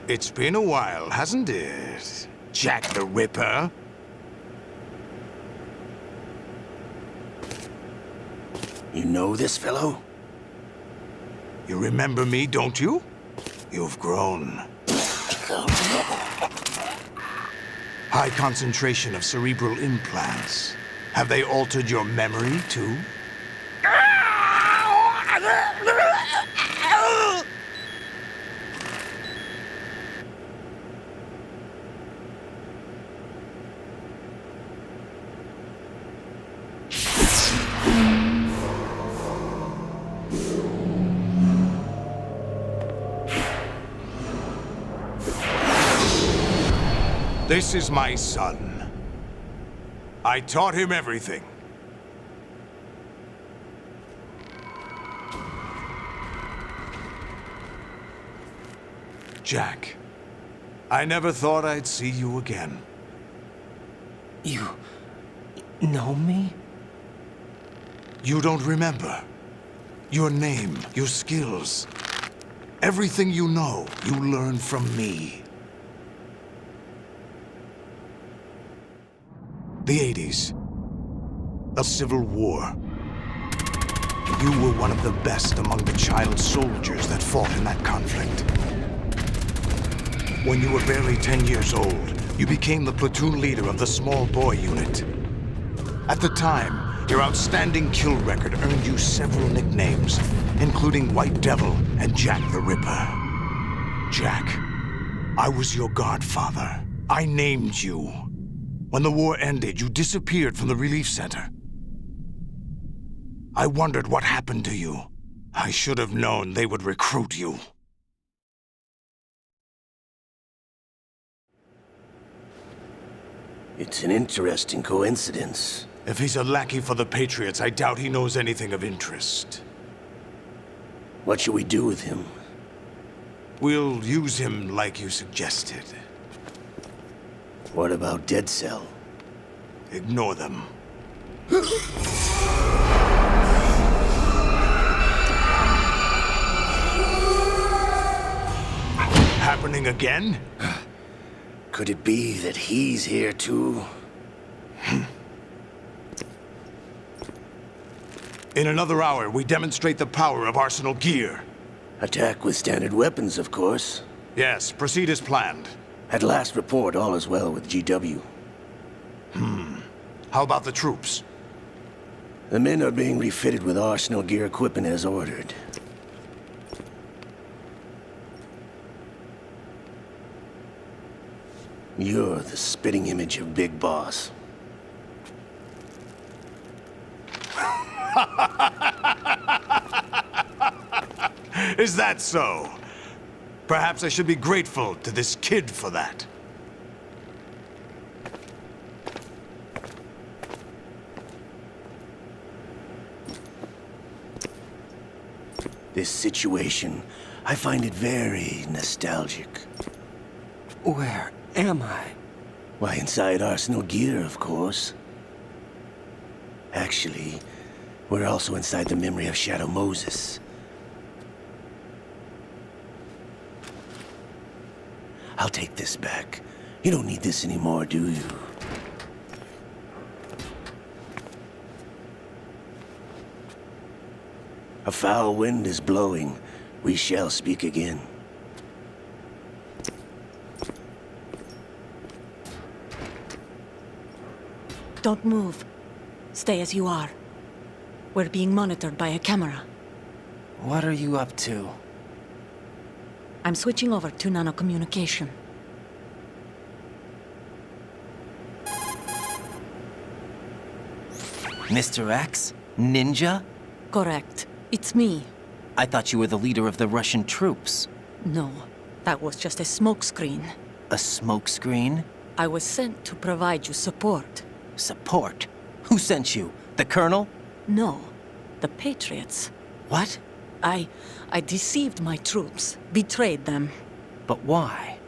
It's been a while, hasn't it? Jack the Ripper? You know this fellow? You remember me, don't you? You've grown. High concentration of cerebral implants. Have they altered your memory, too? This is my son. I taught him everything. Jack, I never thought I'd see you again. You know me? You don't remember. Your name, your skills. Everything you know, you learned from me. The 80s. A civil war. You were one of the best among the child soldiers that fought in that conflict. When you were barely 10 years old, you became the platoon leader of the small boy unit. At the time, your outstanding kill record earned you several nicknames, including White Devil and Jack the Ripper. Jack, I was your godfather. I named you. When the war ended, you disappeared from the relief center. I wondered what happened to you. I should have known they would recruit you. It's an interesting coincidence. If he's a lackey for the Patriots, I doubt he knows anything of interest. What should we do with him? We'll use him like you suggested. What about Dead Cell? Ignore them. Happening again? Could it be that he's here too? In another hour, we demonstrate the power of Arsenal gear. Attack with standard weapons, of course. Yes, proceed as planned. At last report, all is well with GW. How about the troops? The men are being refitted with Arsenal gear equipment as ordered. You're the spitting image of Big Boss. Is that so? Perhaps I should be grateful to this kid for that. This situation, I find it very nostalgic. Where am I? Why, inside Arsenal gear, of course. Actually, we're also inside the memory of Shadow Moses. take this back. You don't need this anymore, do you? A foul wind is blowing. We shall speak again. Don't move. Stay as you are. We're being monitored by a camera. What are you up to? I'm switching over to nanocommunication. Mr. X? Ninja? Correct. It's me. I thought you were the leader of the Russian troops. No, that was just a smokescreen. A smokescreen? I was sent to provide you support. Support? Who sent you? The Colonel? No, the Patriots. What? I deceived my troops, betrayed them. But why?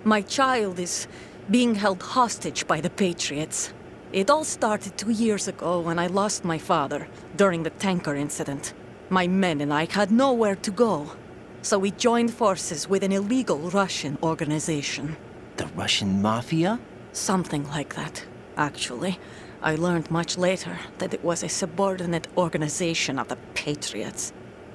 My child is being held hostage by the Patriots. It all started 2 years ago when I lost my father during the tanker incident. My men and I had nowhere to go, so we joined forces with an illegal Russian organization. The Russian Mafia? Something like that, actually. I learned much later that it was a subordinate organization of the Patriots.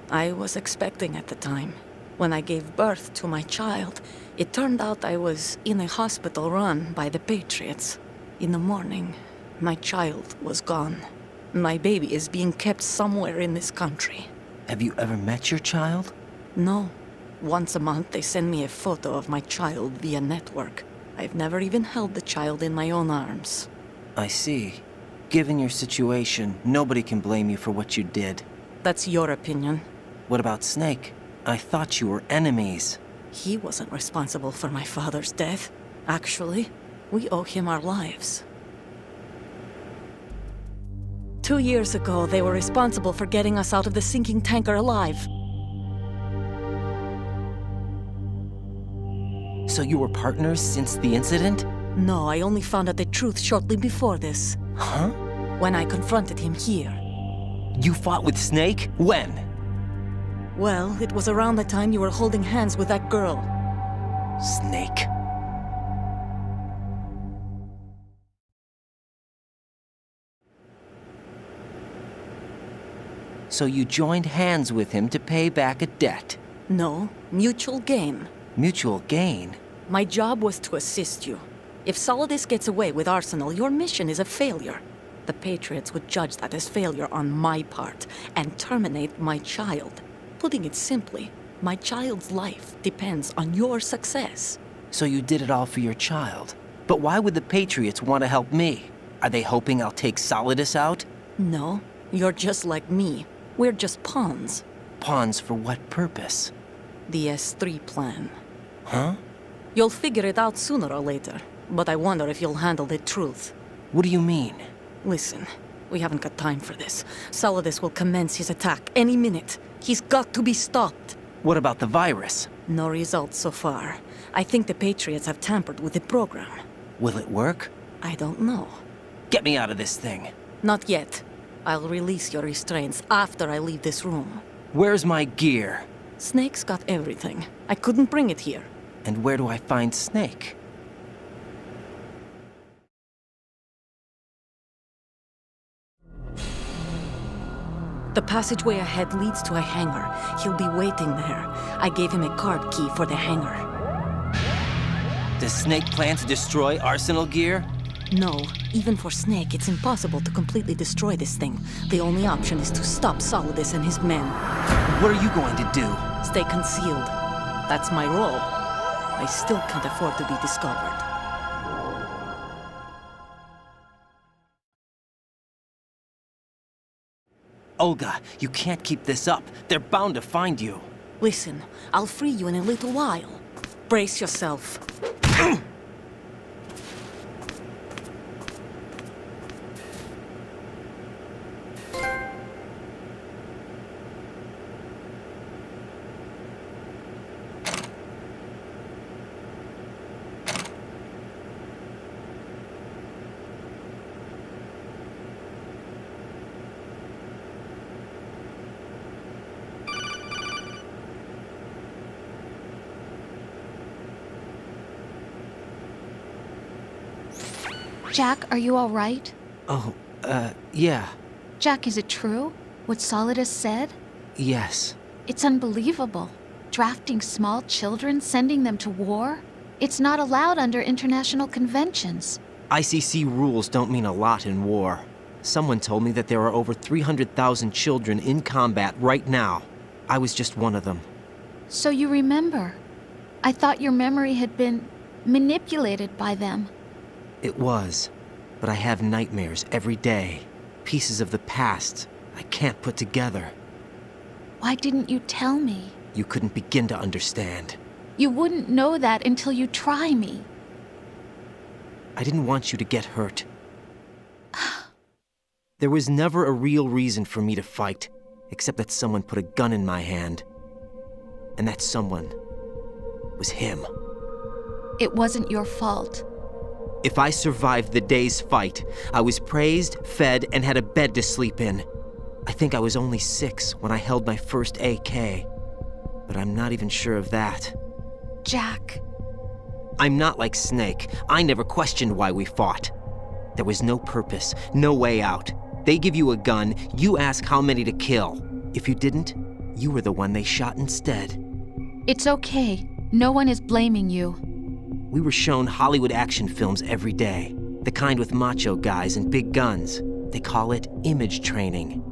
I was expecting at the time. When I gave birth to my child, it turned out I was in a hospital run by the Patriots. In the morning, my child was gone. My baby is being kept somewhere in this country. Have you ever met your child? No. Once a month, they send me a photo of my child via network. I've never even held the child in my own arms. I see. Given your situation, nobody can blame you for what you did. That's your opinion. What about Snake? I thought you were enemies. He wasn't responsible for my father's death. Actually, we owe him our lives. 2 years ago, they were responsible for getting us out of the sinking tanker alive. So you were partners since the incident? No, I only found out the truth shortly before this. Huh? When I confronted him here. You fought with Snake? When? Well, it was around the time you were holding hands with that girl. Snake. So you joined hands with him to pay back a debt? No, mutual gain. Mutual gain? My job was to assist you. If Solidus gets away with Arsenal, your mission is a failure. The Patriots would judge that as failure on my part and terminate my child. Putting it simply, my child's life depends on your success. So you did it all for your child. But why would the Patriots want to help me? Are they hoping I'll take Solidus out? No, you're just like me. We're just pawns. Pawns for what purpose? The S3 plan. Huh? You'll figure it out sooner or later, but I wonder if you'll handle the truth. What do you mean? Listen, we haven't got time for this. Solidus will commence his attack any minute. He's got to be stopped. What about the virus? No results so far. I think the Patriots have tampered with the program. Will it work? I don't know. Get me out of this thing. Not yet. I'll release your restraints after I leave this room. Where's my gear? Snake's got everything. I couldn't bring it here. And where do I find Snake? The passageway ahead leads to a hangar. He'll be waiting there. I gave him a card key for the hangar. Does Snake plan to destroy Arsenal gear? No. Even for Snake, it's impossible to completely destroy this thing. The only option is to stop Solidus and his men. What are you going to do? Stay concealed. That's my role. I still can't afford to be discovered. Olga, you can't keep this up. They're bound to find you. Listen, I'll free you in a little while. Brace yourself. Jack, are you all right? Oh, yeah. Jack, is it true? What Solidus said? Yes. It's unbelievable. Drafting small children, sending them to war? It's not allowed under international conventions. ICC rules don't mean a lot in war. Someone told me that there are over 300,000 children in combat right now. I was just one of them. So you remember. I thought your memory had been manipulated by them. It was. But I have nightmares every day. Pieces of the past I can't put together. Why didn't you tell me? You couldn't begin to understand. You wouldn't know that until you try me. I didn't want you to get hurt. There was never a real reason for me to fight, except that someone put a gun in my hand. And that someone was him. It wasn't your fault. If I survived the day's fight, I was praised, fed, and had a bed to sleep in. I think I was only 6 when I held my first AK. But I'm not even sure of that. Jack. I'm not like Snake. I never questioned why we fought. There was no purpose, no way out. They give you a gun, you ask how many to kill. If you didn't, you were the one they shot instead. It's okay. No one is blaming you. We were shown Hollywood action films every day. The kind with macho guys and big guns. They call it image training.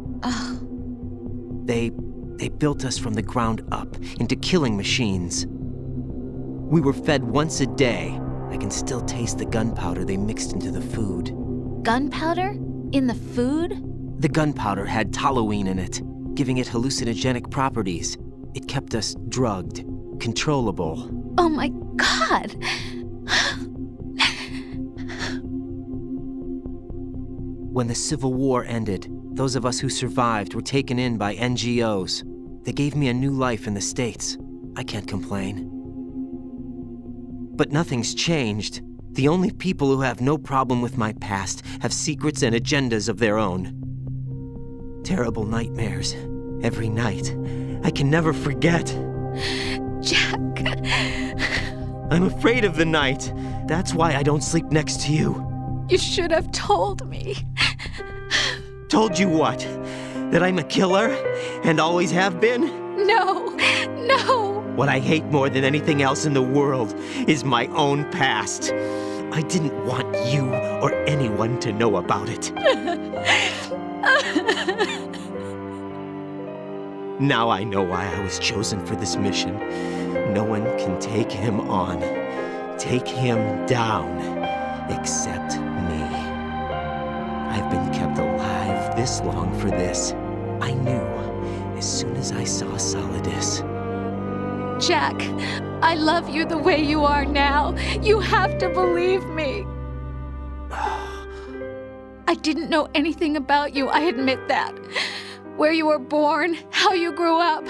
They built us from the ground up into killing machines. We were fed once a day. I can still taste the gunpowder they mixed into the food. Gunpowder? In the food? The gunpowder had toluene in it, giving it hallucinogenic properties. It kept us drugged, controllable. Oh my God! When the Civil War ended, those of us who survived were taken in by NGOs. They gave me a new life in the States. I can't complain. But nothing's changed. The only people who have no problem with my past have secrets and agendas of their own. Terrible nightmares. Every night. I can never forget. Jack. I'm afraid of the night. That's why I don't sleep next to you. You should have told me. Told you what? That I'm a killer? And always have been? No. What I hate more than anything else in the world is my own past. I didn't want you or anyone to know about it. Now I know why I was chosen for this mission. No one can take him on, take him down, except me. I've been kept alive this long for this. I knew as soon as I saw Solidus. Jack, I love you the way you are now. You have to believe me. I didn't know anything about you, I admit that. Where you were born, how you grew up.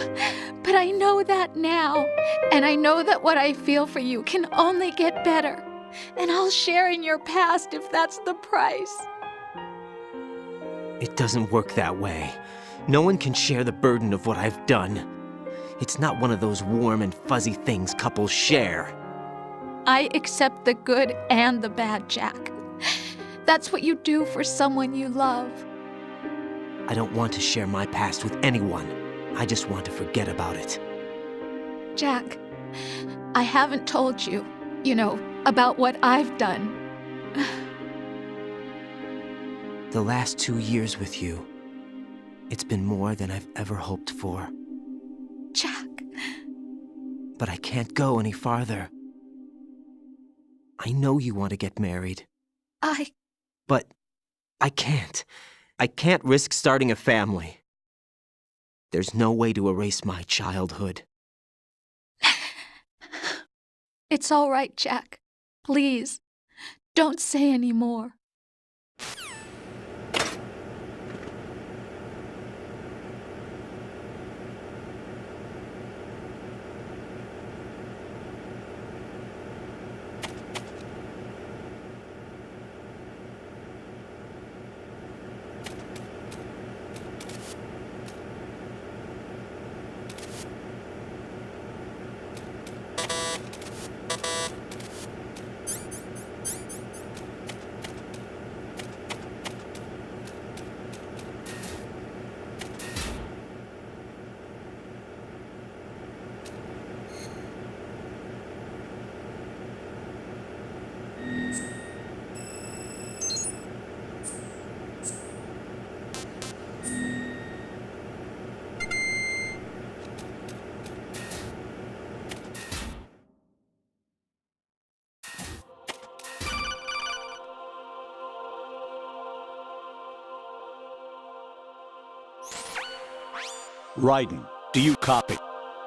But I know that now. And I know that what I feel for you can only get better. And I'll share in your past if that's the price. It doesn't work that way. No one can share the burden of what I've done. It's not one of those warm and fuzzy things couples share. I accept the good and the bad, Jack. That's what you do for someone you love. I don't want to share my past with anyone. I just want to forget about it. Jack, I haven't told you, about what I've done. The last 2 years with you, it's been more than I've ever hoped for. Jack. But I can't go any farther. I know you want to get married. But I can't. I can't risk starting a family. There's no way to erase my childhood. It's all right, Jack. Please, don't say any more. Raiden, do you copy?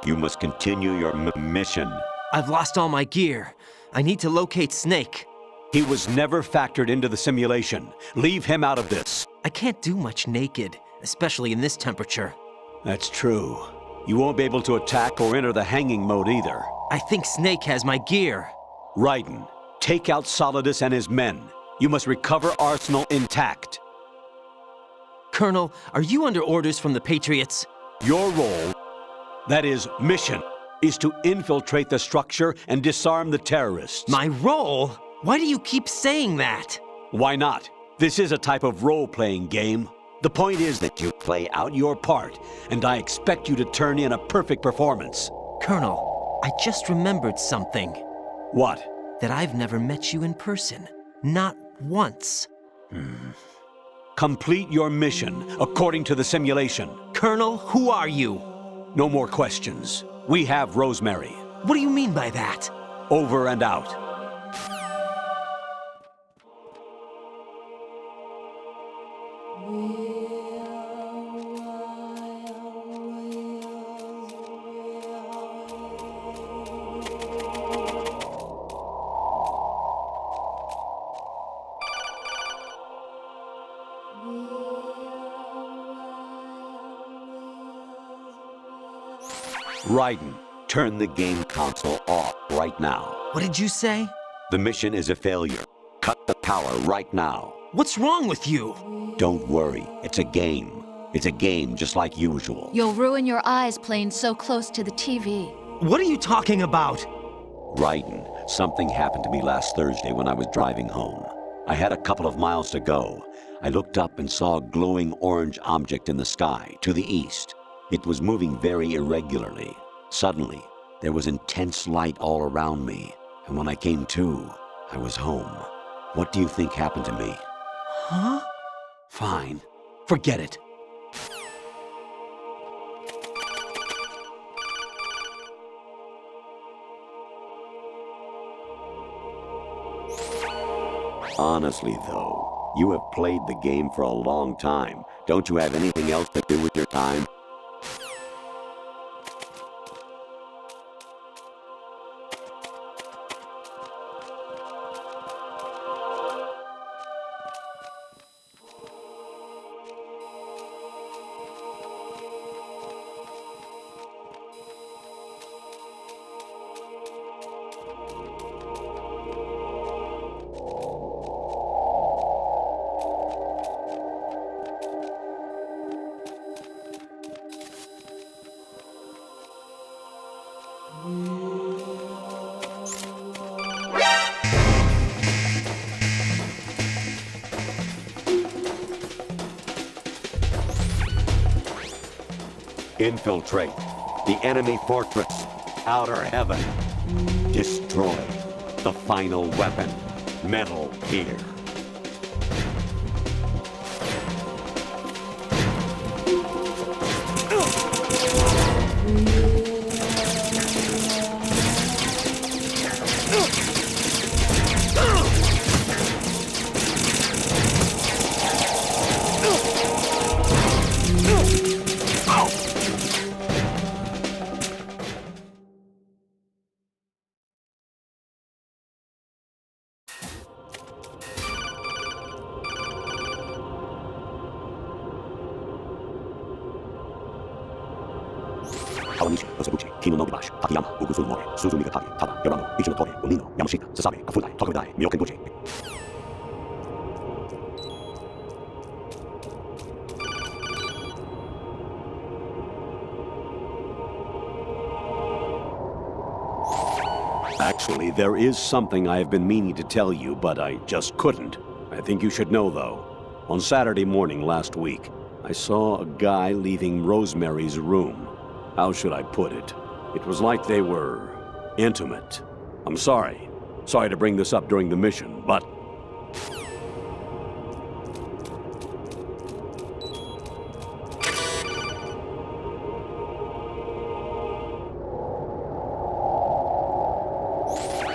You must continue your mission. I've lost all my gear. I need to locate Snake. He was never factored into the simulation. Leave him out of this. I can't do much naked, especially in this temperature. That's true. You won't be able to attack or enter the hanging mode either. I think Snake has my gear. Raiden, take out Solidus and his men. You must recover Arsenal intact. Colonel, are you under orders from the Patriots? Your role, that is, mission, is to infiltrate the structure and disarm the terrorists. My role? Why do you keep saying that? Why not? This is a type of role-playing game. The point is that you play out your part, and I expect you to turn in a perfect performance. Colonel, I just remembered something. What? That I've never met you in person. Not once. Complete your mission according to the simulation. Colonel, who are you? No more questions. We have Rosemary. What do you mean by that? Over and out. Raiden, turn the game console off right now. What did you say? The mission is a failure. Cut the power right now. What's wrong with you? Don't worry, it's a game. It's a game just like usual. You'll ruin your eyes playing so close to the TV. What are you talking about? Raiden, something happened to me last Thursday when I was driving home. I had a couple of miles to go. I looked up and saw a glowing orange object in the sky to the east. It was moving very irregularly. Suddenly, there was intense light all around me, and when I came to, I was home. What do you think happened to me? Huh? Fine. Forget it. Honestly, though, you have played the game for a long time. Don't you have anything else to do with your time? Infiltrate the enemy fortress, Outer Heaven. Destroy the final weapon, Metal Gear. Kawanishi, Osabuchi, Kino no Gibashi, Takayama, Ugusu Mori, Suzu Migatari, Tada, Yorano, Ichino Tori, Unino, Yamashita, Sasabe, Kafudai, Tokaudai, Myokenbuchi. Actually, there is something I have been meaning to tell you, but I just couldn't. I think you should know, though. On Saturday morning last week, I saw a guy leaving Rosemary's room. How should I put it? It was like they were intimate. I'm sorry. Sorry to bring this up during the mission, but...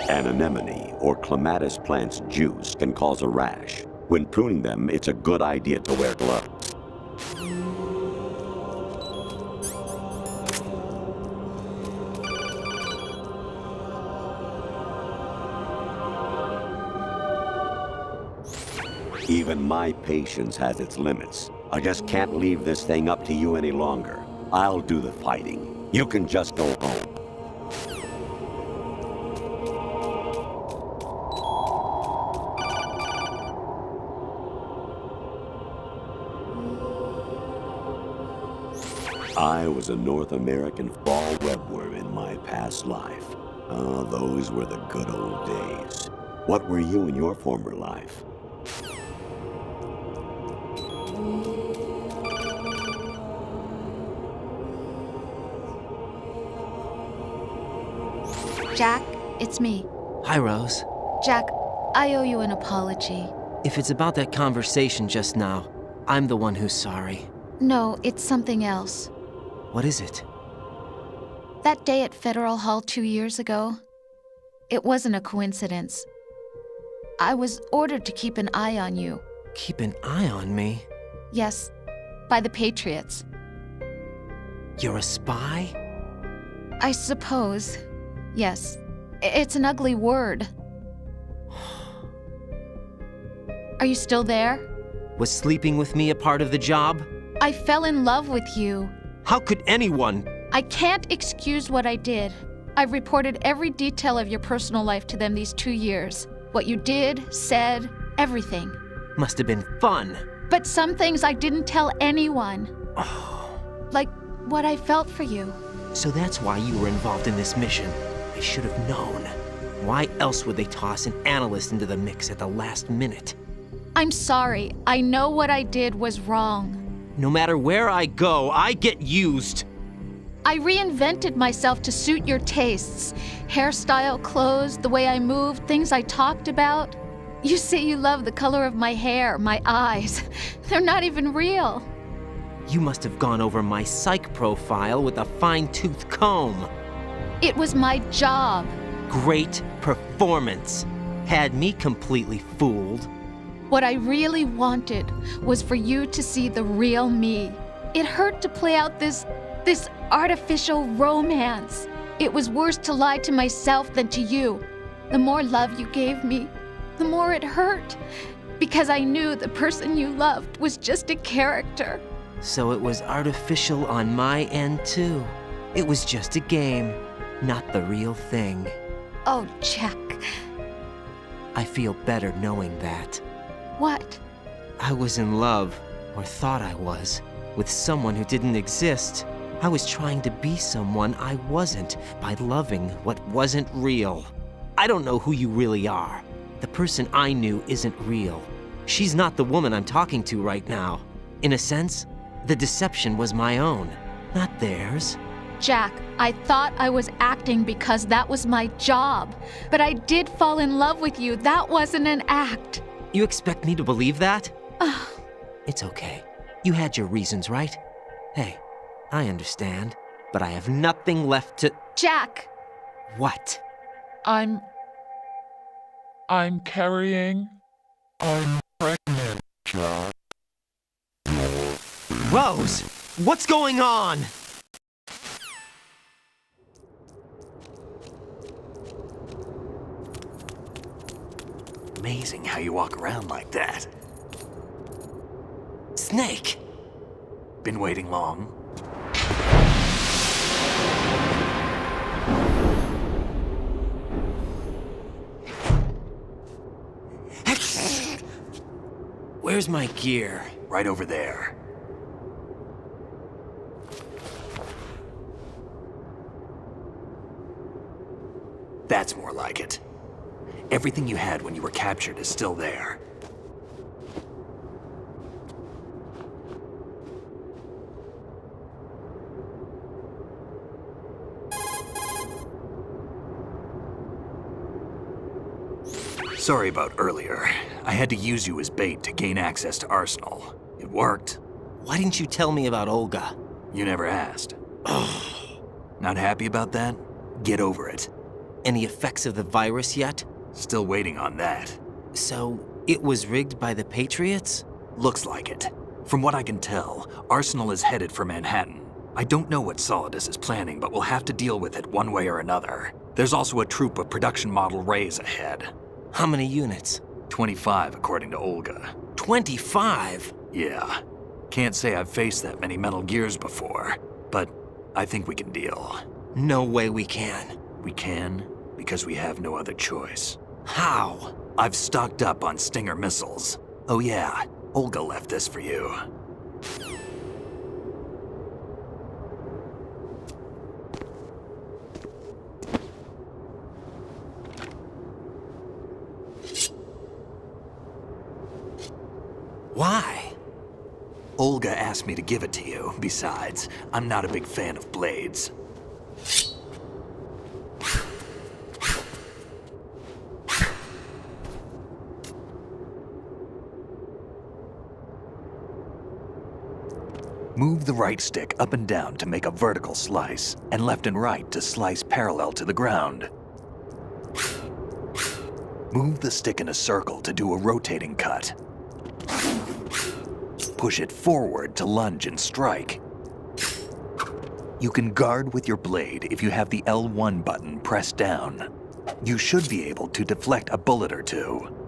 An anemone or clematis plant's juice can cause a rash. When pruning them, it's a good idea to wear gloves. Even my patience has its limits. I just can't leave this thing up to you any longer. I'll do the fighting. You can just go home. I was a North American fall webworm in my past life. Ah, those were the good old days. What were you in your former life? Jack, it's me. Hi, Rose. Jack, I owe you an apology. If it's about that conversation just now, I'm the one who's sorry. No, it's something else. What is it? That day at Federal Hall 2 years ago, it wasn't a coincidence. I was ordered to keep an eye on you. Keep an eye on me? Yes, by the Patriots. You're a spy? I suppose. Yes. It's an ugly word. Are you still there? Was sleeping with me a part of the job? I fell in love with you. How could anyone? I can't excuse what I did. I've reported every detail of your personal life to them these 2 years. What you did, said, everything. Must have been fun. But some things I didn't tell anyone. Like what I felt for you. So that's why you were involved in this mission. I should have known. Why else would they toss an analyst into the mix at the last minute? I'm sorry. I know what I did was wrong. No matter where I go, I get used. I reinvented myself to suit your tastes. Hairstyle, clothes, the way I moved, things I talked about. You say you love the color of my hair, my eyes. They're not even real. You must have gone over my psych profile with a fine-tooth comb. It was my job. Great performance. Had me completely fooled. What I really wanted was for you to see the real me. It hurt to play out this artificial romance. It was worse to lie to myself than to you. The more love you gave me, the more it hurt. Because I knew the person you loved was just a character. So it was artificial on my end too. It was just a game, not the real thing. Oh, Jack. I feel better knowing that. What? I was in love, or thought I was, with someone who didn't exist. I was trying to be someone I wasn't by loving what wasn't real. I don't know who you really are. The person I knew isn't real. She's not the woman I'm talking to right now. In a sense, the deception was my own, not theirs. Jack, I thought I was acting because that was my job. But I did fall in love with you. That wasn't an act. You expect me to believe that? It's okay. You had your reasons, right? Hey, I understand, but I have nothing left to... Jack! What? I'm carrying... I'm pregnant, Jack. Rose! What's going on? Amazing how you walk around like that. Snake! Been waiting long? Where's my gear? Right over there. That's more like it. Everything you had when you were captured is still there. Sorry about earlier. I had to use you as bait to gain access to Arsenal. It worked. Why didn't you tell me about Olga? You never asked. Not happy about that? Get over it. Any effects of the virus yet? Still waiting on that. So, it was rigged by the Patriots? Looks like it. From what I can tell, Arsenal is headed for Manhattan. I don't know what Solidus is planning, but we'll have to deal with it one way or another. There's also a troop of production model Rays ahead. How many units? 25, according to Olga. 25? Yeah. Can't say I've faced that many Metal Gears before, but I think we can deal. No way we can. We can, because we have no other choice. How? I've stocked up on Stinger missiles. Oh yeah, Olga left this for you. Why? Olga asked me to give it to you. Besides, I'm not a big fan of blades. Move the right stick up and down to make a vertical slice, and left and right to slice parallel to the ground. Move the stick in a circle to do a rotating cut. Push it forward to lunge and strike. You can guard with your blade if you have the L1 button pressed down. You should be able to deflect a bullet or two.